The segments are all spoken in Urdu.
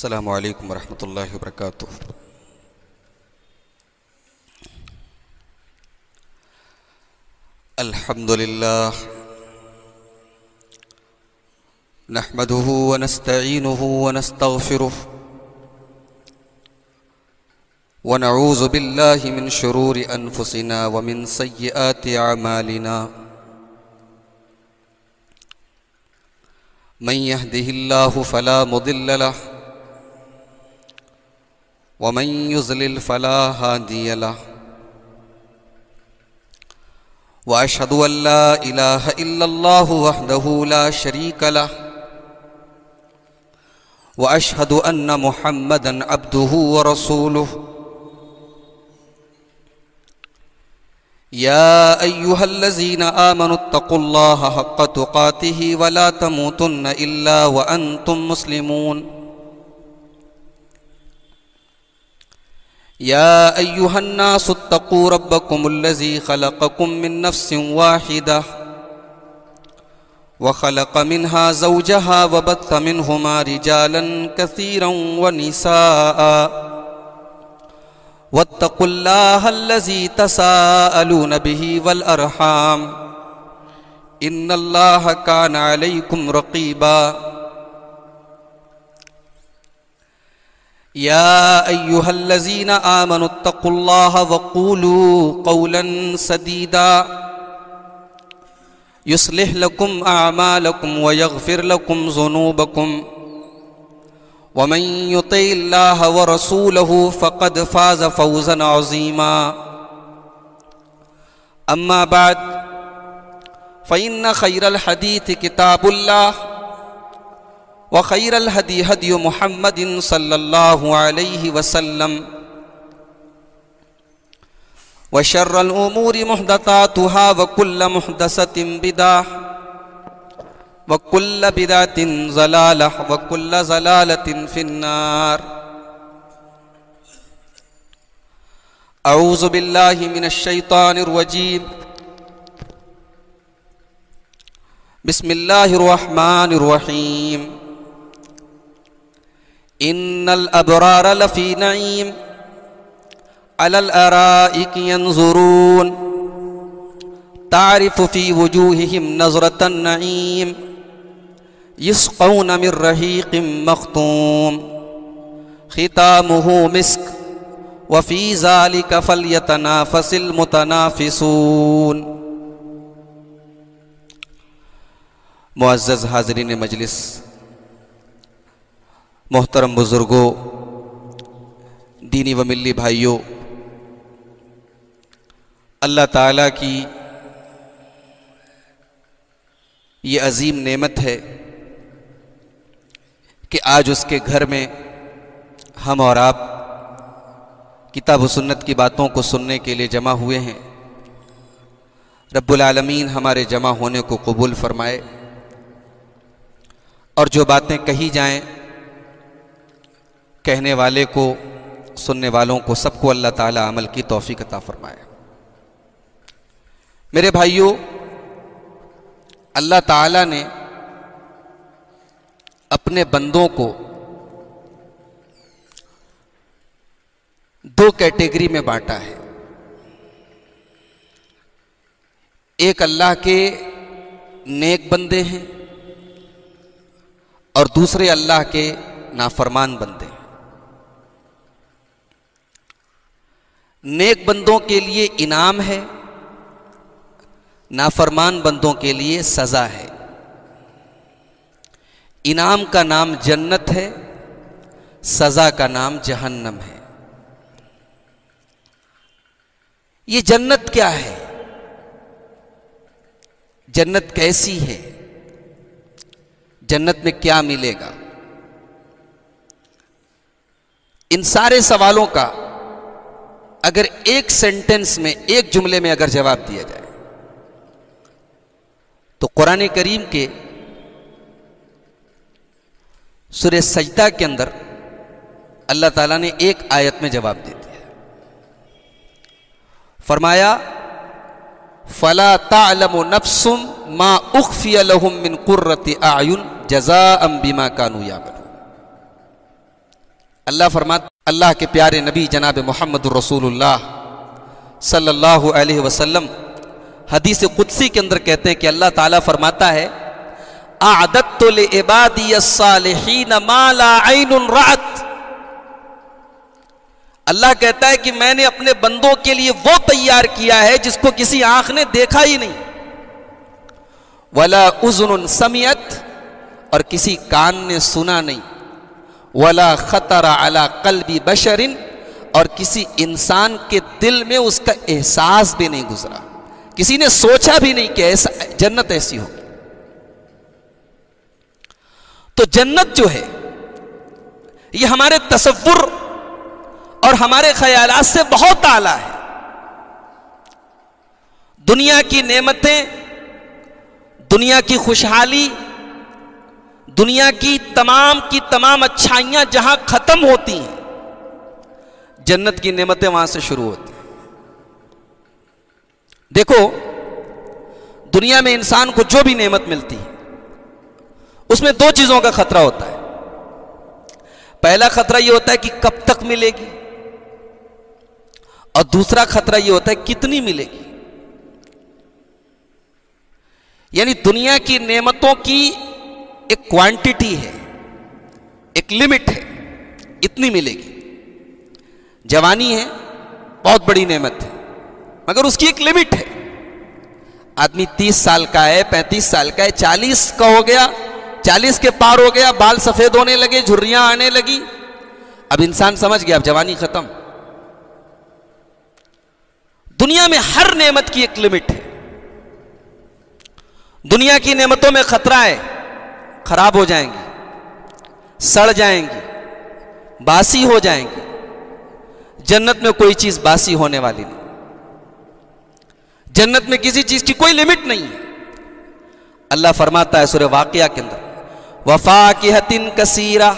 السلام علیکم ورحمۃ اللہ وبرکاتہ۔ الحمد للہ نحمده ونستعینه ونستغفره ونعوذ باللہ من شرور انفسنا ومن سیئات اعمالنا، من يهده الله فلا مضل له ومن يضلل فلا هادي له، وأشهد أن لا إله إلا الله وحده لا شريك له، وأشهد أن محمدًا عبده ورسوله۔ يا أيها الذين آمنوا اتقوا الله حق تقاته ولا تموتن إلا وأنتم مسلمون۔ يا أيها الناس اتقوا ربكم الذي خلقكم من نفس واحدة وخلق منها زوجها وبث منهما رجالا كثيرا ونساء، واتقوا الله الذي تساءلون به والأرحام إن الله كان عليكم رقيبا۔ يا أيها الذين آمنوا اتقوا الله وقولوا قولا سديدا يصلح لكم أعمالكم ويغفر لكم ذنوبكم، ومن يطع الله ورسوله فقد فاز فوزا عظيما۔ أما بعد فإن خير الحديث كتاب الله، وخير الهدي هدي محمد صلى الله عليه وسلم، وشر الأمور محدثاتها وكل محدثة بدعة وكل بدعة ضلالة وكل ضلالة في النار۔ أعوذ بالله من الشيطان الرجيم، بسم الله الرحمن الرحيم۔ إن الأبرار لفي نعيم على الأرائك ينظرون تعرف في وجوههم نظرة النعيم يسقون من رحيق مختوم ختامه مسك وفي ذلك فليتنافس المتنافسون۔ معزز حاضرین مجلس، محترم بزرگوں، دینی و ملی بھائیوں، اللہ تعالیٰ کی یہ عظیم نعمت ہے کہ آج اس کے گھر میں ہم اور آپ کتاب و سنت کی باتوں کو سننے کے لیے جمع ہوئے ہیں۔ رب العالمین ہمارے جمع ہونے کو قبول فرمائے، اور جو باتیں کہی جائیں کہنے والے کو، سننے والوں کو، سب کو اللہ تعالیٰ عمل کی توفیق عطا فرمائے۔ میرے بھائیوں، اللہ تعالیٰ نے اپنے بندوں کو دو کیٹیگری میں بانٹا ہے۔ ایک اللہ کے نیک بندے ہیں اور دوسرے اللہ کے نافرمان بندے ہیں۔ نیک بندوں کے لیے انعام ہے، نافرمان بندوں کے لیے سزا ہے۔ انعام کا نام جنت ہے، سزا کا نام جہنم ہے۔ یہ جنت کیا ہے؟ جنت کیسی ہے؟ جنت میں کیا ملے گا؟ ان سارے سوالوں کا اگر ایک سینٹنس میں، ایک جملے میں اگر جواب دیا جائے تو قرآن کریم کے سورہ سجدہ کے اندر اللہ تعالیٰ نے ایک آیت میں جواب دے دیا۔ فرمایا فَلَا تَعْلَمُ نَفْسٌ مَا أُخْفِيَ لَهُم مِّن قُرَّةِ أَعْيُنٍ جَزَاءً بِمَا كَانُوا يَعْمَلُونَ۔ اللہ کے پیارے نبی جناب محمد الرسول اللہ صلی اللہ علیہ وسلم حدیث قدسی کے اندر کہتے ہیں کہ اللہ تعالیٰ فرماتا ہے اعددت لعبادی الصالحین ما لا عین رأت. اللہ کہتا ہے کہ میں نے اپنے بندوں کے لیے وہ تیار کیا ہے جس کو کسی آنکھ نے دیکھا ہی نہیں، ولا اذن سمعت، اور کسی کان نے سنا نہیں، ولا خطر علی قلب بشر، اور کسی انسان کے دل میں اس کا احساس بھی نہیں گزرا، کسی نے سوچا بھی نہیں کہ جنت ایسی ہوگی. تو جنت جو ہے یہ ہمارے تصور اور ہمارے خیالات سے بہت اعلیٰ ہے. دنیا کی نعمتیں، دنیا کی خوشحالی، دنیا کی تمام اچھائیاں جہاں ختم ہوتی ہیں، جنت کی نعمتیں وہاں سے شروع ہوتی ہیں. دیکھو دنیا میں انسان کو جو بھی نعمت ملتی ہے اس میں دو چیزوں کا خطرہ ہوتا ہے. پہلا خطرہ یہ ہوتا ہے کہ کب تک ملے گی، اور دوسرا خطرہ یہ ہوتا ہے کتنی ملے گی. یعنی دنیا کی نعمتوں کی ایک کوانٹیٹی ہے، ایک لمٹ ہے، اتنی ملے گی. جوانی ہے بہت بڑی نعمت ہے، مگر اس کی ایک لمٹ ہے. آدمی 30 سال کا ہے، 35 سال کا ہے، 40 کا ہو گیا، 40 کے پار ہو گیا، بال سفید ہونے لگے، جھریاں آنے لگی، اب انسان سمجھ گیا اب جوانی ختم. دنیا میں ہر نعمت کی ایک لمٹ ہے. دنیا کی نعمتوں میں خطرہ ہے خراب ہو جائیں گی، سڑ جائیں گی، باسی ہو جائیں گی. جنت میں کوئی چیز باسی ہونے والی نہیں. جنت میں کسی چیز کی کوئی لمٹ نہیں ہے. اللہ فرماتا ہے سورہ واقعہ کے اندر وَفَاكِهَةٍ كَثِيرَةٍ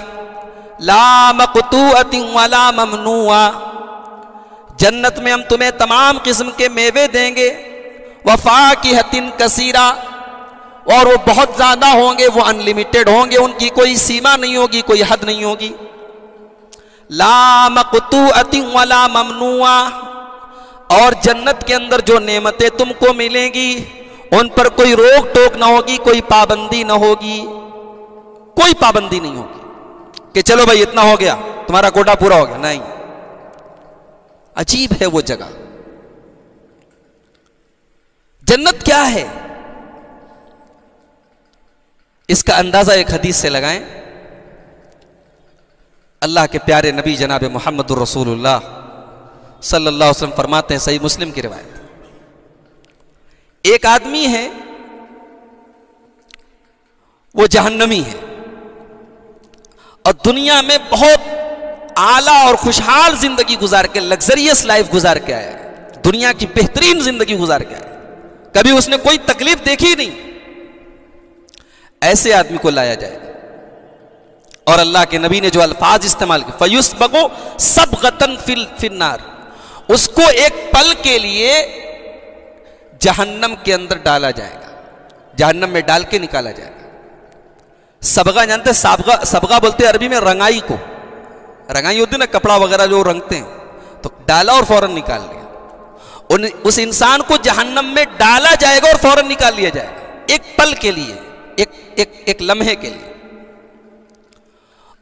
لَا مَقْطُوعَةٍ وَلَا مَمْنُوعَةٍ. جنت میں ہم تمہیں تمام قسم کے میوے دیں گے. وَفَاكِهَةٍ كَثِيرَةٍ، اور وہ بہت زیادہ ہوں گے، وہ انلیمیٹڈ ہوں گے، ان کی کوئی سیما نہیں ہوگی، کوئی حد نہیں ہوگی. لا مقطوعۃ ولا ممنوعہ، اور جنت کے اندر جو نعمتیں تم کو ملیں گی ان پر کوئی روک ٹوک نہ ہوگی، کوئی پابندی نہ ہوگی، کوئی پابندی نہیں ہوگی کہ چلو بھائی اتنا ہو گیا تمہارا کوٹا پورا ہو گیا. نہیں، عجیب ہے وہ جگہ. جنت کیا ہے اس کا اندازہ ایک حدیث سے لگائیں. اللہ کے پیارے نبی جناب محمد الرسول اللہ صلی اللہ علیہ وسلم فرماتے ہیں، صحیح مسلم کی روایت، ایک آدمی ہے وہ جہنمی ہے اور دنیا میں بہت اعلیٰ اور خوشحال زندگی گزار کے، لگزریس لائف گزار کے آیا ہے، دنیا کی بہترین زندگی گزار کے آیا ہے، کبھی اس نے کوئی تکلیف دیکھی نہیں. ایسے آدمی کو لایا جائے گا اور اللہ کے نبی نے جو الفاظ استعمال کیے فَيُسْبَغُ صَبْغَةً فِي النَّارِ، اس کو ایک پل کے لیے جہنم کے اندر ڈالا جائے گا، جہنم میں ڈال کے نکالا جائے گا. صبغہ جانتے ہیں؟ صبغہ بولتے ہیں عربی میں رنگائی کو. رنگائی ہوتی ہے نا، کپڑا وغیرہ جو رنگتے ہیں، تو ڈالا اور فوراً نکال لیا. اس انسان کو جہنم میں ڈالا جائے گا اور فوراً نکال لیا جائے گا، ایک پل کے لیے، ایک لمحے کے لیے.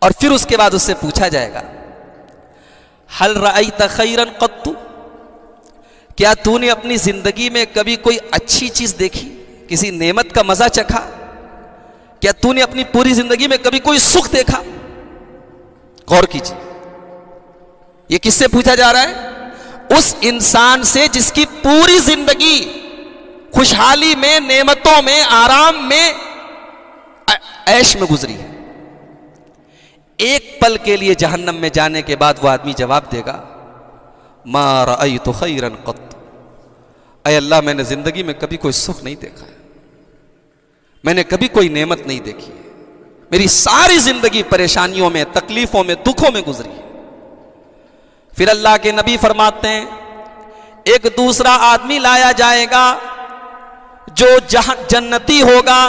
اور پھر اس کے بعد اس سے پوچھا جائے گا هل رأيت خيرا قط، کیا تو نے اپنی زندگی میں کبھی کوئی اچھی چیز دیکھی، کسی نعمت کا مزہ چکھا؟ کیا تو نے اپنی پوری زندگی میں کبھی کوئی سکھ دیکھا؟ غور کیجیے، یہ کس سے پوچھا جا رہا ہے؟ اس انسان سے جس کی پوری زندگی خوشحالی میں، نعمتوں میں، آرام میں، عیش میں گزری ہے. ایک پل کے لیے جہنم میں جانے کے بعد وہ آدمی جواب دے گا ما رأیت خیرا قط، اے اللہ میں نے زندگی میں کبھی کوئی سکھ نہیں دیکھا ہے، میں نے کبھی کوئی نعمت نہیں دیکھی ہے، میری ساری زندگی پریشانیوں میں، تکلیفوں میں، دکھوں میں گزری ہے. پھر اللہ کے نبی فرماتے ہیں ایک دوسرا آدمی لایا جائے گا جو جنتی ہوگا،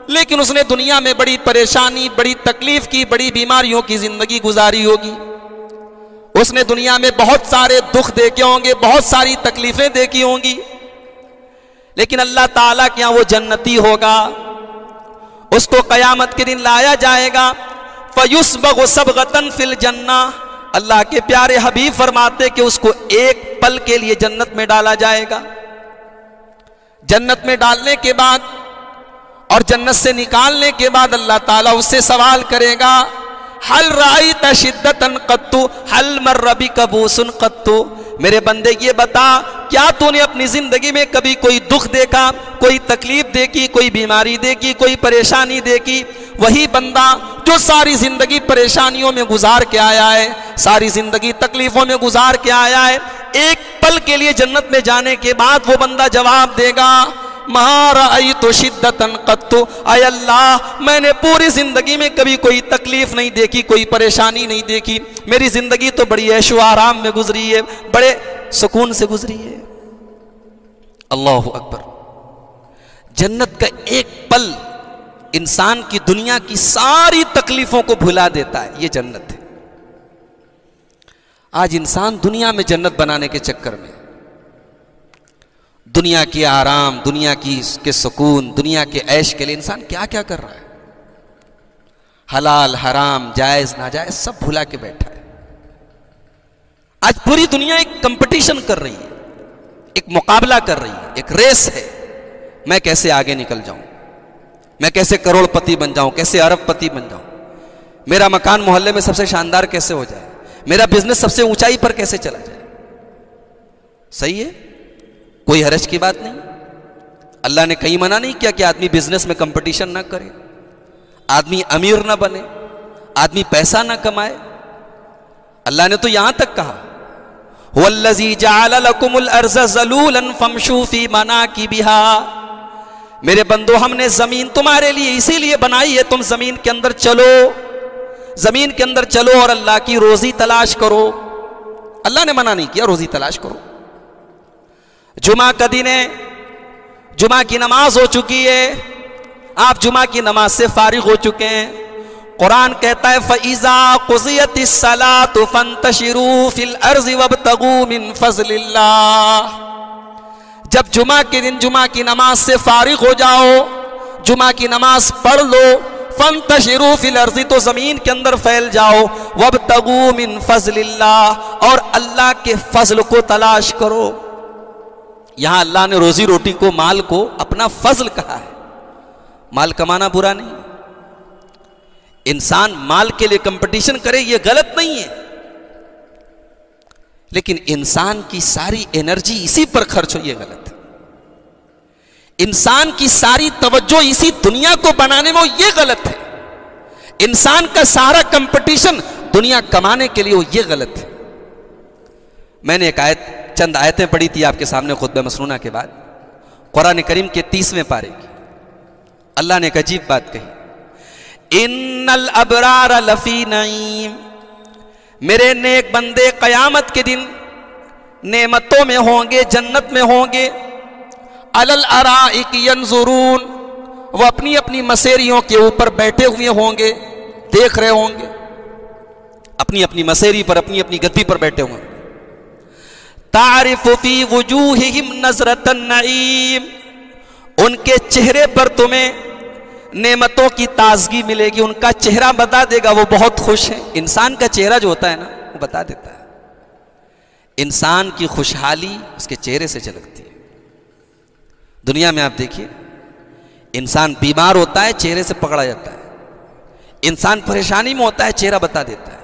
لیکن اس نے دنیا میں بڑی پریشانی، بڑی تکلیف کی، بڑی بیماریوں کی زندگی گزاری ہوگی، اس نے دنیا میں بہت سارے دکھ دیکھے ہوں گے، بہت ساری تکلیفیں دیکھی ہوں گی، لیکن اللہ تعالیٰ کے یہاں وہ جنتی ہوگا، اس کو قیامت کے دن لایا جائے گا، فَيُسْبَغُ صَبْغَةً فِي الْجَنَّةِ، اللہ کے پیارے حبیب فرماتے کہ اس کو ایک پل کے لیے جنت میں ڈالا جائے گا، جنت میں ڈالنے کے بعد اور جنت سے نکالنے کے بعد اللہ تعالیٰ اس سے سوال کرے گا، حل رأیت شدتاً قط حل مر بک بوس قط، میرے بندے یہ بتا کیا تو نے اپنی زندگی میں کبھی کوئی دکھ دیکھا، کوئی تکلیف دیکھی، کوئی بیماری دیکھی، کوئی پریشانی دیکھی؟ وہی بندہ جو ساری زندگی پریشانیوں میں گزار کے آیا ہے، ساری زندگی تکلیفوں میں گزار کے آیا ہے، ایک پل کے لیے جنت میں جانے کے بعد وہ بندہ جواب دے گا، ما رأیت شدتاً قط، اے اللہ میں نے پوری زندگی میں کبھی کوئی تکلیف نہیں دیکھی، کوئی پریشانی نہیں دیکھی، میری زندگی تو بڑی عیش و آرام میں گزری ہے، بڑے سکون سے گزری ہے۔ اللہ اکبر! جنت کا ایک پل انسان کی دنیا کی ساری تکلیفوں کو بھلا دیتا ہے، یہ جنت ہے۔ آج انسان دنیا میں جنت بنانے کے چکر میں دنیا کی آرام، دنیا کے سکون، دنیا کے عیش کے لیے انسان کیا کیا کر رہا ہے، حلال حرام جائز ناجائز سب بھلا کے بیٹھا ہے۔ آج پوری دنیا ایک کمپٹیشن کر رہی ہے، ایک مقابلہ کر رہی ہے، ایک ریس ہے، میں کیسے آگے نکل جاؤں، میں کیسے کروڑ پتی بن جاؤں، کیسے ارب پتی بن جاؤں، میرا مکان محلے میں سب سے شاندار کیسے ہو جائے، میرا بزنس سب سے اونچائی پر کیسے چلا جائے۔ صحیح ہے، کوئی حرج کی بات نہیں، اللہ نے کہیں منع نہیں کیا کہ آدمی بزنس میں کمپٹیشن نہ کرے، آدمی امیر نہ بنے، آدمی پیسہ نہ کمائے۔ اللہ نے تو یہاں تک کہا وَالَّذِي جَعَلَ لَكُمُ الْأَرْضَ ذَلُولًا فَامْشُوا فِي مَنَاكِبِهَا، میرے بندو ہم نے زمین تمہارے لیے اسی لیے بنائی ہے، تم زمین کے اندر چلو، زمین کے اندر چلو اور اللہ کی روزی تلاش کرو۔ اللہ نے منع نہیں کیا، روزی تلاش کرو۔ جمعہ کا دن ہے، جمعہ کی نماز ہو چکی ہے، آپ جمعہ کی نماز سے فارغ ہو چکے ہیں، قرآن کہتا ہے فَإِذَا قُضِيَتِ الصَّلَاةُ فَانتَشِرُوا فِي الْأَرْضِ وَابْتَغُوا مِن فَضْلِ اللَّهِ، جب جمعہ کے دن جمعہ کی نماز سے فارغ ہو جاؤ، جمعہ کی نماز پڑھ لو، فَانتَشِرُوا فِي الْأَرْضِ تو زمین کے اندر پھیل جاؤ، وَابْتَغُوا مِن فَضْلِ اللَّهِ اور اللہ کے فضل کو تلاش کرو۔ یہاں اللہ نے روزی روٹی کو، مال کو اپنا فضل کہا ہے، مال کمانا برا نہیں، انسان مال کے لیے کمپٹیشن کرے یہ غلط نہیں ہے، لیکن انسان کی ساری انرجی اسی پر خرچ ہو یہ غلط ہے، انسان کی ساری توجہ اسی دنیا کو بنانے میں ہو یہ غلط ہے، انسان کا سارا کمپٹیشن دنیا کمانے کے لیے ہو یہ غلط ہے۔ میں نے ایک چند آیتیں پڑھی تھی آپ کے سامنے خطبہ مسنونہ کے بعد، قرآن کریم کے 30ویں پارے کی، اللہ نے ایک عجیب بات کہی، ان الابرار لفی نعیم، میرے نیک بندے قیامت کے دن نعمتوں میں ہوں گے، جنت میں ہوں گے، علی الارائک ینظرون، وہ اپنی اپنی مسیریوں کے اوپر بیٹھے ہوئے ہوں گے، دیکھ رہے ہوں گے، اپنی اپنی مسیری پر، اپنی اپنی گدی پر بیٹھے ہوں گے، تعرف فی وجوہہم نظرۃ النعیم، ان کے چہرے پر تمہیں نعمتوں کی تازگی ملے گی، ان کا چہرہ بتا دے گا وہ بہت خوش ہیں۔ انسان کا چہرہ جو ہوتا ہے نا وہ بتا دیتا ہے، انسان کی خوشحالی اس کے چہرے سے جھلکتی ہے۔ دنیا میں آپ دیکھیے، انسان بیمار ہوتا ہے چہرے سے پکڑا جاتا ہے، انسان پریشانی میں ہوتا ہے چہرہ بتا دیتا ہے،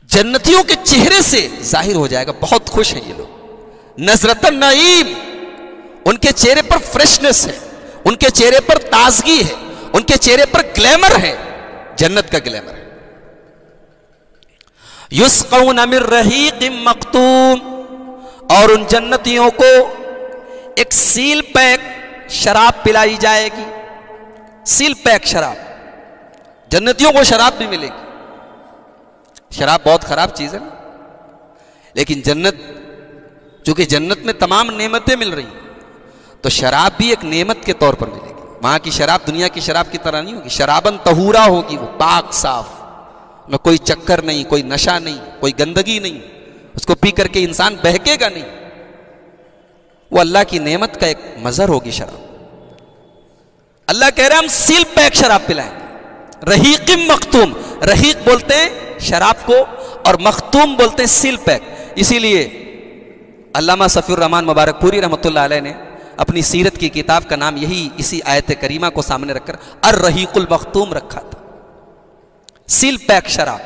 جنتیوں کے چہرے سے ظاہر ہو جائے گا بہت خوش ہیں یہ لوگ، نظرۃ النعیم، ان کے چہرے پر فریشنس ہے، ان کے چہرے پر تازگی ہے، ان کے چہرے پر گلیمر ہے، جنت کا گلیمر ہے۔ یسقون من رحیق مختوم، اور ان جنتیوں کو ایک سیل پیک شراب پلائی جائے گی، سیل پیک شراب، جنتیوں کو شراب بھی ملے گی۔ شراب بہت خراب چیز ہے نا، لیکن جنت، چونکہ جنت میں تمام نعمتیں مل رہی ہیں، تو شراب بھی ایک نعمت کے طور پر ملے گی. وہاں کی شراب دنیا کی شراب کی طرح نہیں ہوگی. شرابن طہورا ہوگی، وہ پاک صاف، میں کوئی چکر نہیں، کوئی نشہ نہیں، کوئی گندگی نہیں، اس کو پی کر کے انسان بہکے گا نہیں. وہ اللہ کی نعمت کا ایک مظہر ہوگی شراب. اللہ کہہ رہے ہیں ہم سیل پیک شراب پلائیں گے. رحیق مختوم، رحیق بولتے ہیں شراب کو اور مختوم بولتے ہیں سیل پیک. اسی لیے علامہ صفی الرحمن مبارک پوری رحمۃ اللہ علیہ نے اپنی سیرت کی کتاب کا نام یہی اسی آیت کریمہ کو سامنے رکھ کر الرحیق المختوم رکھا تھا، سیل پیک شراب.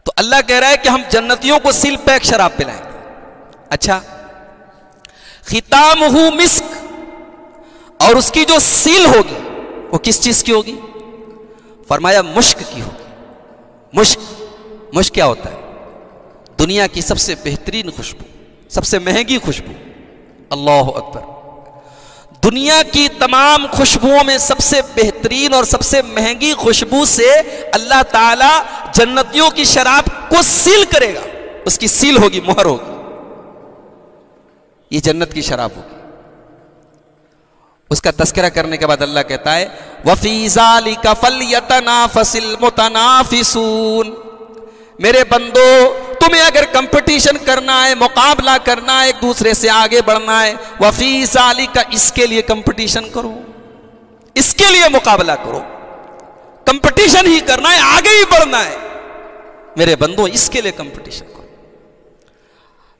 تو اللہ کہہ رہا ہے کہ ہم جنتیوں کو سیل پیک شراب پلائیں گے. اچھا، ختامہ مسک، اور اس کی جو سیل ہوگی وہ کس چیز کی ہوگی؟ فرمایا مشک کی ہوگی. مشک کیا ہوتا ہے؟ دنیا کی سب سے بہترین خوشبو، سب سے مہنگی خوشبو. اللہ اکبر. دنیا کی تمام خوشبوؤں میں سب سے بہترین اور سب سے مہنگی خوشبو سے اللہ تعالی جنتیوں کی شراب کو سیل کرے گا. اس کی سیل ہوگی، مہر ہوگی. یہ جنت کی شراب ہوگی. اس کا تذکرہ کرنے کے بعد اللہ کہتا ہے وَفِي ذَلِكَ فَلْيَتَنَافَسِ الْمُتَنَافِسُونَ. میرے بندو، تمہیں اگر کمپٹیشن کرنا ہے، مقابلہ کرنا ہے، ایک دوسرے سے آگے بڑھنا ہے، وَفِي ذَلِكَ، اس کے لیے کمپٹیشن کرو، اس کے لیے مقابلہ کرو. کمپٹیشن ہی کرنا ہے، آگے ہی بڑھنا ہے. میرے بندو اس کے لیے کمپٹیشن کرو.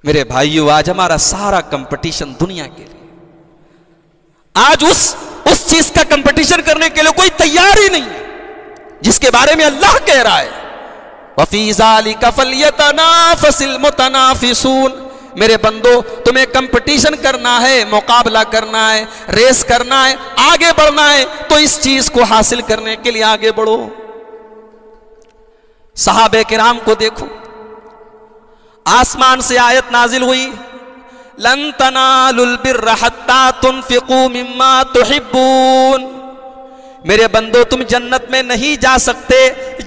میرے بھائیو، آج ہمارا سارا کمپٹیشن دنیا کے لیے. آج اس چیز کا کمپٹیشن کرنے کے لیے کوئی تیار ہی نہیں ہے جس کے بارے میں اللہ کہہ رہا ہے وَفِي ذَلِكَ فَلْيَتَنَافَسِ الْمُتَنَافِسُونَ. میرے بندو، تمہیں کمپٹیشن کرنا ہے، مقابلہ کرنا ہے، ریس کرنا ہے، آگے بڑھنا ہے، تو اس چیز کو حاصل کرنے کے لیے آگے بڑھو. صحابہ کرام کو دیکھو، آسمان سے آیت نازل ہوئی لن تنالوا البر حتى تنفقوا مما تحبون. میرے بندو، تم جنت میں نہیں جا سکتے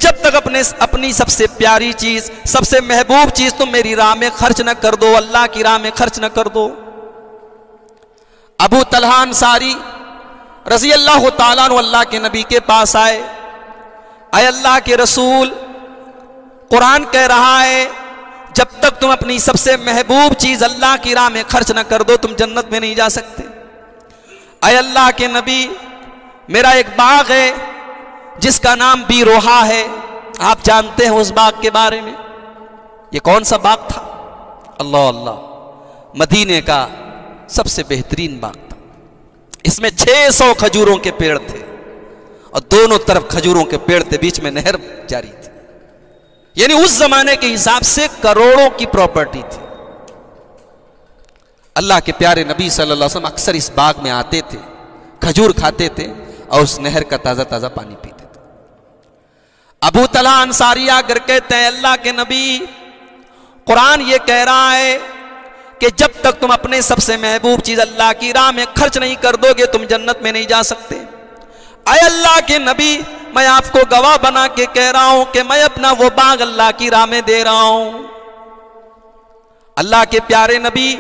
جب تک اپنی سب سے پیاری چیز، سب سے محبوب چیز تم میری راہ میں خرچ نہ کر دو، اللہ کی راہ میں خرچ نہ کر دو. ابو طلحہ انصاری رضی اللہ تعالیٰ عنہ اللہ کے نبی کے پاس آئے. اے اللہ کے رسول، قرآن کہہ رہا ہے جب تک تم اپنی سب سے محبوب چیز اللہ کی راہ میں خرچ نہ کر دو تم جنت میں نہیں جا سکتے. اے اللہ کے نبی، میرا ایک باغ ہے جس کا نام بی روحا ہے، آپ جانتے ہیں اس باغ کے بارے میں. یہ کون سا باغ تھا؟ اللہ اللہ، مدینے کا سب سے بہترین باغ تھا. اس میں 600 کھجوروں کے پیڑ تھے اور دونوں طرف کھجوروں کے پیڑ تھے، بیچ میں نہر جاری تھی. یعنی اس زمانے کے حساب سے کروڑوں کی پراپرٹی تھی. اللہ کے پیارے نبی صلی اللہ علیہ وسلم اکثر اس باغ میں آتے تھے، کھجور کھاتے تھے اور اس نہر کا تازہ تازہ پانی پیتے تھے. ابو طلحہ انصاری آ کر کہتے ہیں اللہ کے نبی، قرآن یہ کہہ رہا ہے کہ جب تک تم اپنے سب سے محبوب چیز اللہ کی راہ میں خرچ نہیں کر دو گے تم جنت میں نہیں جا سکتے. اے اللہ کے نبی، میں آپ کو گواہ بنا کے کہہ رہا ہوں کہ میں اپنا وہ باغ اللہ کی راہ میں دے رہا ہوں. اللہ کے پیارے نبی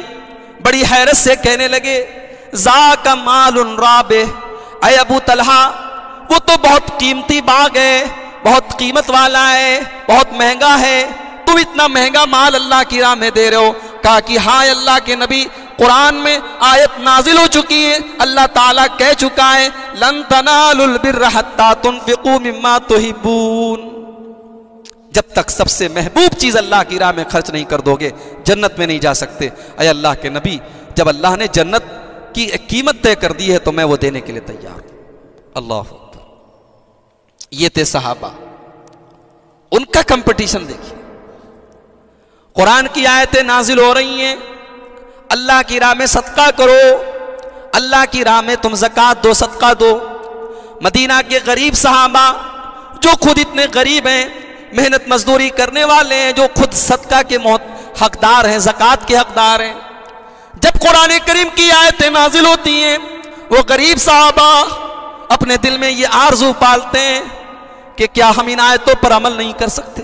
بڑی حیرت سے کہنے لگے ذاک مال رابح. اے ابو طلحہ، وہ تو بہت قیمتی باغ ہے، بہت قیمت والا ہے، بہت مہنگا ہے، تم اتنا مہنگا مال اللہ کی راہ میں دے رہے ہو. کہا کہ ہاں اللہ کے نبی، قرآن میں آیت نازل ہو چکی ہے، اللہ تعالیٰ کہہ چکا ہے لن تنالوا البر حتى تنفقوا مما تحبون. جب تک سب سے محبوب چیز اللہ کی راہ میں خرچ نہیں کر دو گے جنت میں نہیں جا سکتے. اے اللہ کے نبی، جب اللہ نے جنت کی ایک قیمت طے کر دی ہے تو میں وہ دینے کے لیے تیار ہوں. اللہ اکبر. یہ تھے صحابہ، ان کا کمپٹیشن دیکھیے. قرآن کی آیتیں نازل ہو رہی ہیں، اللہ کی راہ میں صدقہ کرو، اللہ کی راہ میں تم زکوٰۃ دو، صدقہ دو. مدینہ کے غریب صحابہ جو خود اتنے غریب ہیں، محنت مزدوری کرنے والے ہیں، جو خود صدقہ کے حقدار ہیں، زکوٰۃ کے حقدار ہیں، جب قرآن کریم کی آیتیں نازل ہوتی ہیں وہ غریب صحابہ اپنے دل میں یہ آرزو پالتے ہیں کہ کیا ہم ان آیتوں پر عمل نہیں کر سکتے.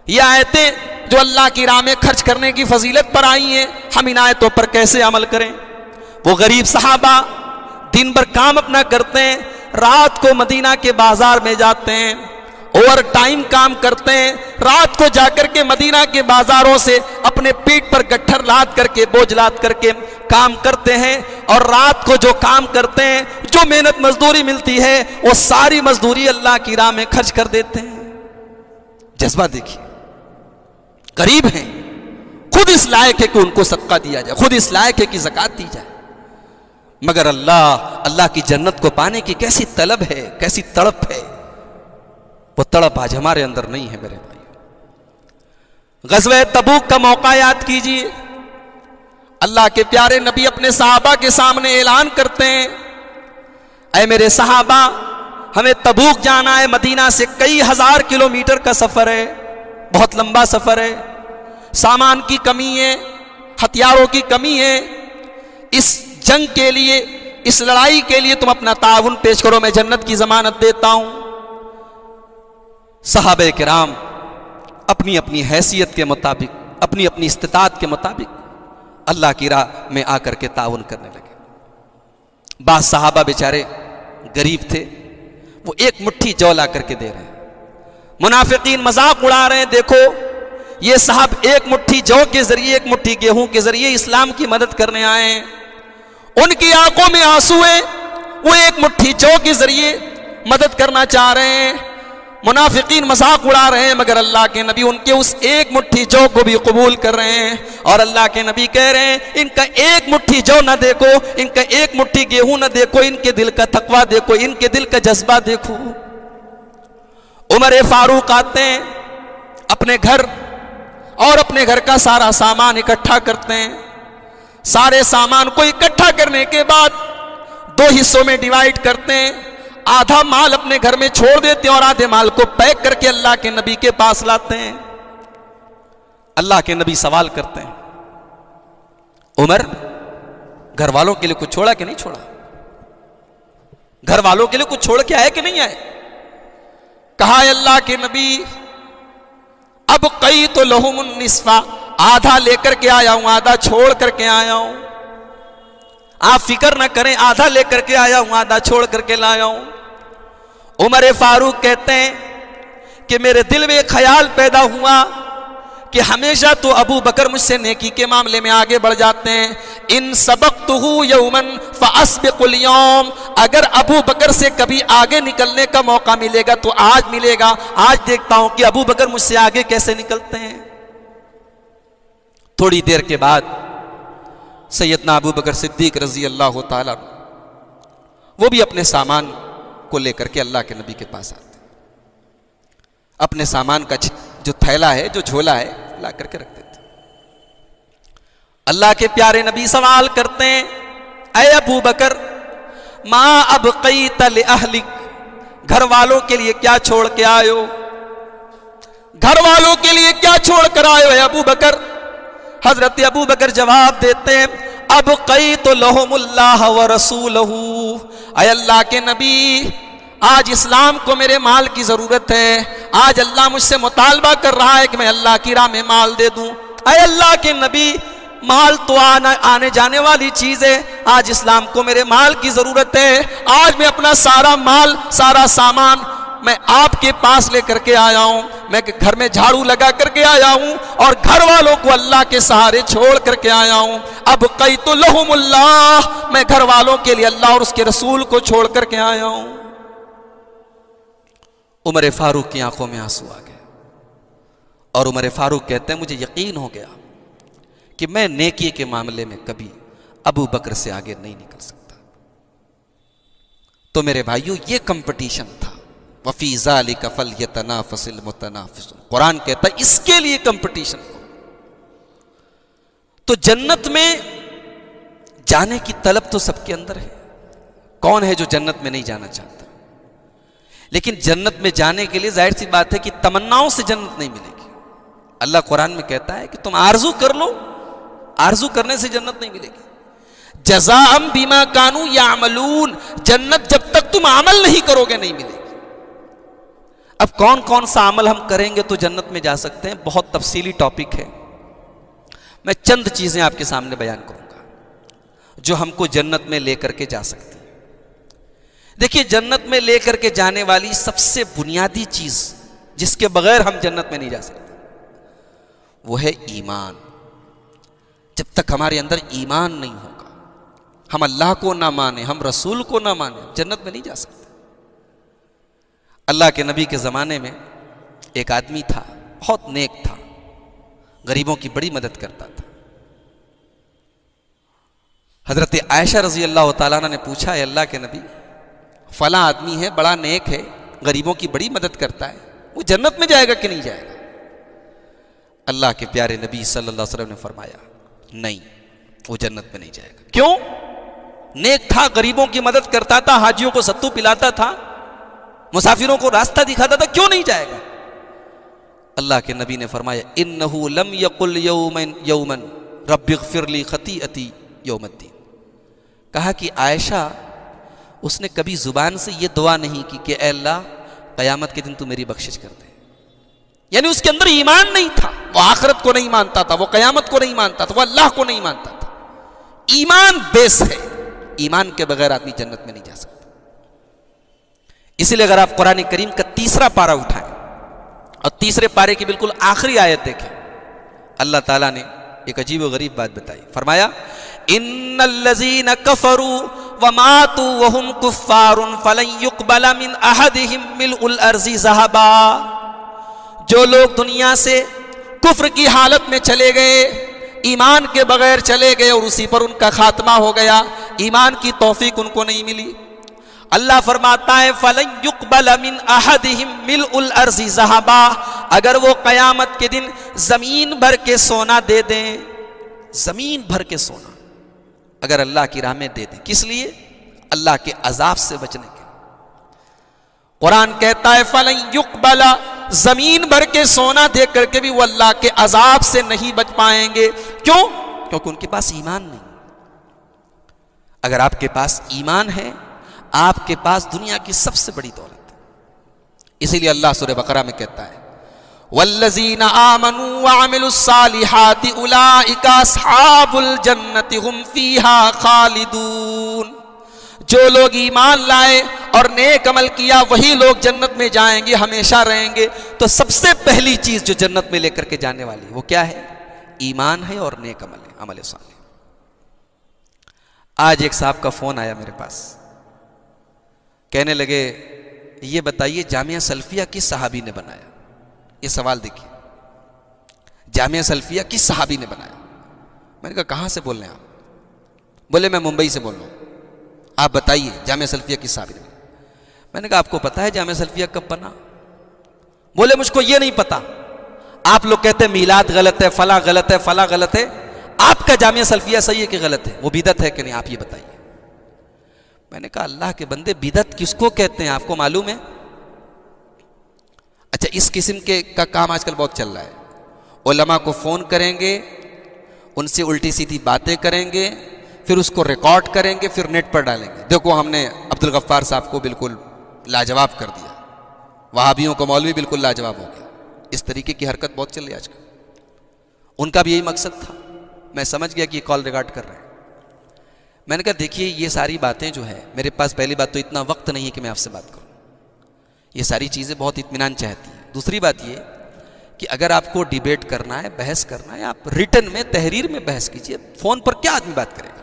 یہ آیتیں جو اللہ کی راہ میں خرچ کرنے کی فضیلت پر آئی ہیں، ہم ان آیتوں پر کیسے عمل کریں. وہ غریب صحابہ دن بھر کام اپنا کرتے ہیں، رات کو مدینہ کے بازار میں جاتے ہیں، اوور ٹائم کام کرتے ہیں، رات کو جا کر کے مدینہ کے بازاروں سے اپنے پیٹ پر گٹھر لاد کر کے، بوجھ لاد کر کے کام کرتے ہیں، اور رات کو جو کام کرتے ہیں، جو محنت مزدوری ملتی ہے، وہ ساری مزدوری اللہ کی راہ میں خرچ کر دیتے ہیں۔ جذبہ دیکھیے، غریب ہیں، خود اس لائق ہے کہ ان کو صدقہ دیا جائے، خود اس لائق ہے کہ زکوٰۃ دی جائے، مگر اللہ کی جنت کو پانے کی کیسی طلب ہے، کیسی تڑپ ہے، وہ تڑپ آج ہمارے اندر نہیں ہے میرے بھائی۔ غزوہ تبوک کا موقع یاد کیجیے، اللہ کے پیارے نبی اپنے صحابہ کے سامنے اعلان کرتے ہیں، اے میرے صحابہ، ہمیں تبوک جانا ہے، مدینہ سے کئی ہزار کلومیٹر کا سفر ہے، بہت لمبا سفر ہے، سامان کی کمی ہے، ہتھیاروں کی کمی ہے، اس جنگ کے لیے، اس لڑائی کے لیے تم اپنا تعاون پیش کرو، میں جنت کی ضمانت دیتا ہوں۔ صحابہ کرام اپنی اپنی حیثیت کے مطابق، اپنی اپنی استطاعت کے مطابق اللہ کی راہ میں آ کر کے تعاون کرنے لگے۔ بعض صحابہ بیچارے غریب تھے، وہ ایک مٹھی جو لا کر کے دے رہے ہیں، منافقین مذاق اڑا رہے ہیں، دیکھو یہ صاحب ایک مٹھی جو کے ذریعے، ایک مٹھی گیہوں کے ذریعے اسلام کی مدد کرنے آئے ہیں، ان کی آنکھوں میں آنسو ہیں، وہ ایک مٹھی جو کے ذریعے مدد کرنا چاہ رہے ہیں، منافقین مذاق اڑا رہے ہیں، مگر اللہ کے نبی ان کے اس ایک مٹھی جو کو بھی قبول کر رہے ہیں، اور اللہ کے نبی کہہ رہے ہیں ان کا ایک مٹھی جو نہ دیکھو، ان کا ایک مٹھی گیہوں نہ دیکھو، ان کے دل کا تقویٰ دیکھو، ان کے دل کا جذبہ دیکھو۔ عمر فاروق آتے ہیں اپنے گھر، اور اپنے گھر کا سارا سامان اکٹھا کرتے ہیں، سارے سامان کو اکٹھا کرنے کے بعد دو حصوں میں ڈیوائیڈ کرتے ہیں، آدھا مال اپنے گھر میں چھوڑ دیتے ہیں اور آدھے مال کو پیک کر کے اللہ کے نبی کے پاس لاتے ہیں۔ اللہ کے نبی سوال کرتے ہیں، عمر گھر والوں کے لیے کچھ چھوڑا کہ نہیں چھوڑا؟ گھر والوں کے لیے کچھ چھوڑ کے آئے کہ نہیں آئے؟ کہا ہے اللہ کے نبی اب کئی تو لہم النصفا، آدھا لے کر کے آیا ہوں، آدھا چھوڑ کر کے آیا ہوں، آپ فکر نہ کریں، آدھا لے کر کے آیا ہوں، آدھا چھوڑ کر کے لایا ہوں۔ عمر فاروق کہتے ہیں کہ میرے دل میں ایک خیال پیدا ہوا کہ ہمیشہ تو ابو بکر مجھ سے نیکی کے معاملے میں آگے بڑھ جاتے ہیں، ان سبقتہ یوما فاسبق اليوم، اگر ابو بکر سے کبھی آگے نکلنے کا موقع ملے گا تو آج ملے گا، آج دیکھتا ہوں کہ ابو بکر مجھ سے آگے کیسے نکلتے ہیں۔ تھوڑی دیر کے بعد سیدنا ابو بکر صدیق رضی اللہ تعالیٰ وہ بھی اپنے سامان کو لے کر کے اللہ کے نبی کے پاس آتے ہیں، اپنے سامان کا جو تھیلا ہے، جو جھولا ہے، لا کر کے رکھ دیتے ہیں۔ اللہ کے پیارے نبی سوال کرتے ہیں، اے ابو بکر ما ابقیت لأہلک، گھر والوں کے لیے کیا چھوڑ کے آئے ہو؟ گھر والوں کے لیے کیا چھوڑ کر آئے ہو اے ابو بکر؟ حضرت ابو بکر جواب دیتے ہیں، ابقیت لہم اللہ ورسولہ، اے اللہ کے نبی آج اسلام کو میرے مال کی ضرورت ہے، آج اللہ مجھ سے مطالبہ کر رہا ہے کہ میں اللہ کی راہ میں مال دے دوں۔ اے اللہ کے نبی مال تو آنے جانے والی چیز ہے، آج اسلام کو میرے مال کی ضرورت ہے، آج میں اپنا سارا مال، سارا سامان میں آپ کے پاس لے کر کے آیا ہوں، میں گھر میں جھاڑو لگا کر کے آیا ہوں اور گھر والوں کو اللہ کے سہارے چھوڑ کر کے آیا ہوں۔ اب قیت لہم اللہ، میں گھر والوں کے لیے اللہ اور اس کے رسول کو چھوڑ کر کے آیا ہوں۔ عمر فاروق کی آنکھوں میں آنسو آ گئے، اور عمر فاروق کہتے ہیں مجھے یقین ہو گیا کہ میں نیکی کے معاملے میں کبھی ابو بکر سے آگے نہیں نکل سکتا۔ تو میرے بھائیوں یہ کمپٹیشن تھا، وَفِي ذَلِكَ فَلْيَتَنَافَسِ الْمُتَنَافِسُونَ، قرآن کہتا ہے اس کے لیے کمپٹیشن ہو۔ تو جنت میں جانے کی طلب تو سب کے اندر ہے، کون ہے جو جنت میں نہیں جانا چاہتا؟ لیکن جنت میں جانے کے لیے ظاہر سی بات ہے کہ تمناؤں سے جنت نہیں ملے گی۔ اللہ قرآن میں کہتا ہے کہ تم آرزو کر لو، آرزو کرنے سے جنت نہیں ملے گی۔ جزاء بما کانوا یعملون، جنت جب تک تم عمل نہیں کرو گے نہیں ملے گی۔ اب کون کون سا عمل ہم کریں گے تو جنت میں جا سکتے ہیں، بہت تفصیلی ٹاپک ہے، میں چند چیزیں آپ کے سامنے بیان کروں گا۔ جو ہم کو جنت میں لے کر کے جا سکتی ہے۔ دیکھیے جنت میں لے کر کے جانے والی سب سے بنیادی چیز جس کے بغیر ہم جنت میں نہیں جا سکتے وہ ہے ایمان۔ جب تک ہمارے اندر ایمان نہیں ہوگا، ہم اللہ کو نہ مانیں، ہم رسول کو نہ مانیں، جنت میں نہیں جا سکتے۔ اللہ کے نبی کے زمانے میں ایک آدمی تھا، بہت نیک تھا، غریبوں کی بڑی مدد کرتا تھا۔ حضرت عائشہ رضی اللہ تعالیٰ عنہ نے پوچھا، اے اللہ کے نبی، فلاں آدمی ہے، بڑا نیک ہے، غریبوں کی بڑی مدد کرتا ہے، وہ جنت میں جائے گا کہ نہیں جائے گا؟ اللہ کے پیارے نبی صلی اللہ علیہ وسلم نے فرمایا نہیں، وہ جنت میں نہیں جائے گا۔ کیوں؟ نیک تھا، غریبوں کی مدد کرتا تھا، حاجیوں کو ستو پلاتا تھا، مسافروں کو راستہ دکھاتا تھا، کیوں نہیں جائے گا؟ اللہ کے نبی نے فرمایا انہو لم یقل یوما رب اغفر لی خطیئتی یوم الدین۔ کہا کہ عائشہ اس نے کبھی زبان سے یہ دعا نہیں کی کہ اے اللہ قیامت کے دن تو میری بخشش کر دے، یعنی اس کے اندر ایمان نہیں تھا، وہ آخرت کو نہیں مانتا تھا، وہ قیامت کو نہیں مانتا تھا، وہ اللہ کو نہیں مانتا تھا۔ ایمان بیس ہے، ایمان کے بغیر آدمی جنت میں نہیں جا سکتا۔ اسی لیے اگر آپ قرآن کریم کا تیسرا پارہ اٹھائیں اور تیسرے پارے کی بالکل آخری آیت دیکھیں، اللہ تعالیٰ نے ایک عجیب و غریب بات بتائی، فرمایا ان الذین کفروا وماتوا وهم کفار فلن يقبل من احدهم ملء الارض ذهبا۔ جو لوگ دنیا سے کفر کی حالت میں چلے گئے، ایمان کے بغیر چلے گئے اور اسی پر ان کا خاتمہ ہو گیا، ایمان کی توفیق ان کو نہیں ملی، اللہ فرماتا ہے فَلَن يُقْبَلَ مِنْ أَحَدِهِمْ مِلْءُ الْأَرْضِ ذَهَبًا، اگر وہ قیامت کے دن زمین بھر کے سونا دے دیں، زمین بھر کے سونا اگر اللہ کی راہ میں دے دیں، کس لیے؟ اللہ کے عذاب سے بچنے کے۔ قرآن کہتا ہے فَلَن يُقْبَلَ، زمین بھر کے سونا دے کر کے بھی وہ اللہ کے عذاب سے نہیں بچ پائیں گے۔ کیوں؟ کیونکہ ان کے پاس ایمان نہیں۔ اگر آپ کے پاس ایمان ہے، آپ کے پاس دنیا کی سب سے بڑی دولت ہے۔ اسی لیے اللہ سورہ بقرہ میں کہتا ہے وَالَّذِينَ آمَنُوا وَعَمِلُوا الصَّالِحَاتِ أُولَئِكَ أَصْحَابُ الْجَنَّةِ هُمْ فِيهَا خَالِدُونَ۔ جو لوگ ایمان لائے اور نیک عمل کیا وہی لوگ جنت میں جائیں گے، ہمیشہ رہیں گے۔ تو سب سے پہلی چیز جو جنت میں لے کر کے جانے والی ہے وہ کیا ہے؟ ایمان ہے اور نیک عمل ہے، عمل صالح۔ آج ایک صاحب کا فون آیا میرے پاس، کہنے لگے یہ بتائیے جامعہ سلفیہ کس صحابی نے بنایا؟ یہ سوال دیکھیے، جامعہ سلفیہ کس صحابی نے بنایا؟ میں نے کہا کہاں سے بول رہے ہیں آپ؟ بولے میں ممبئی سے بول رہا ہوں، آپ بتائیے جامعہ سلفیہ کس صحابی نے بنایا؟ میں نے کہا آپ کو پتا ہے جامعہ سلفیہ کب بنا؟ بولے مجھ کو یہ نہیں پتا، آپ لوگ کہتے ہیں میلاد غلط ہے، فلاں غلط ہے، فلاں غلط ہے، آپ کا جامعہ سلفیہ صحیح ہے کہ غلط ہے؟ وہ بدعت ہے کہ نہیں؟ آپ یہ بتائیے۔ میں نے کہا اللہ کے بندے بدعت کس کو کہتے ہیں آپ کو معلوم ہے؟ اچھا اس قسم کا کام آج کل بہت چل رہا ہے، علماء کو فون کریں گے، ان سے الٹی سیدھی باتیں کریں گے، پھر اس کو ریکارڈ کریں گے، پھر نیٹ پر ڈالیں گے، دیکھو ہم نے عبدالغفار صاحب کو بالکل لاجواب کر دیا، وہابیوں کو مولوی بالکل لاجواب ہو گیا۔ اس طریقے کی حرکت بہت چل رہی ہے آج کل۔ ان کا بھی یہی مقصد تھا، میں سمجھ گیا کہ یہ کال ریکارڈ کر رہے ہیں۔ میں نے کہا دیکھیے یہ ساری باتیں جو ہے، میرے پاس پہلی بات تو اتنا وقت نہیں ہے کہ میں آپ سے بات کروں، یہ ساری چیزیں بہت اطمینان چاہتی ہیں۔ دوسری بات یہ کہ اگر آپ کو ڈیبیٹ کرنا ہے، بحث کرنا ہے، آپ ریٹن میں، تحریر میں بحث کیجئے، فون پر کیا آدمی بات کرے گا؟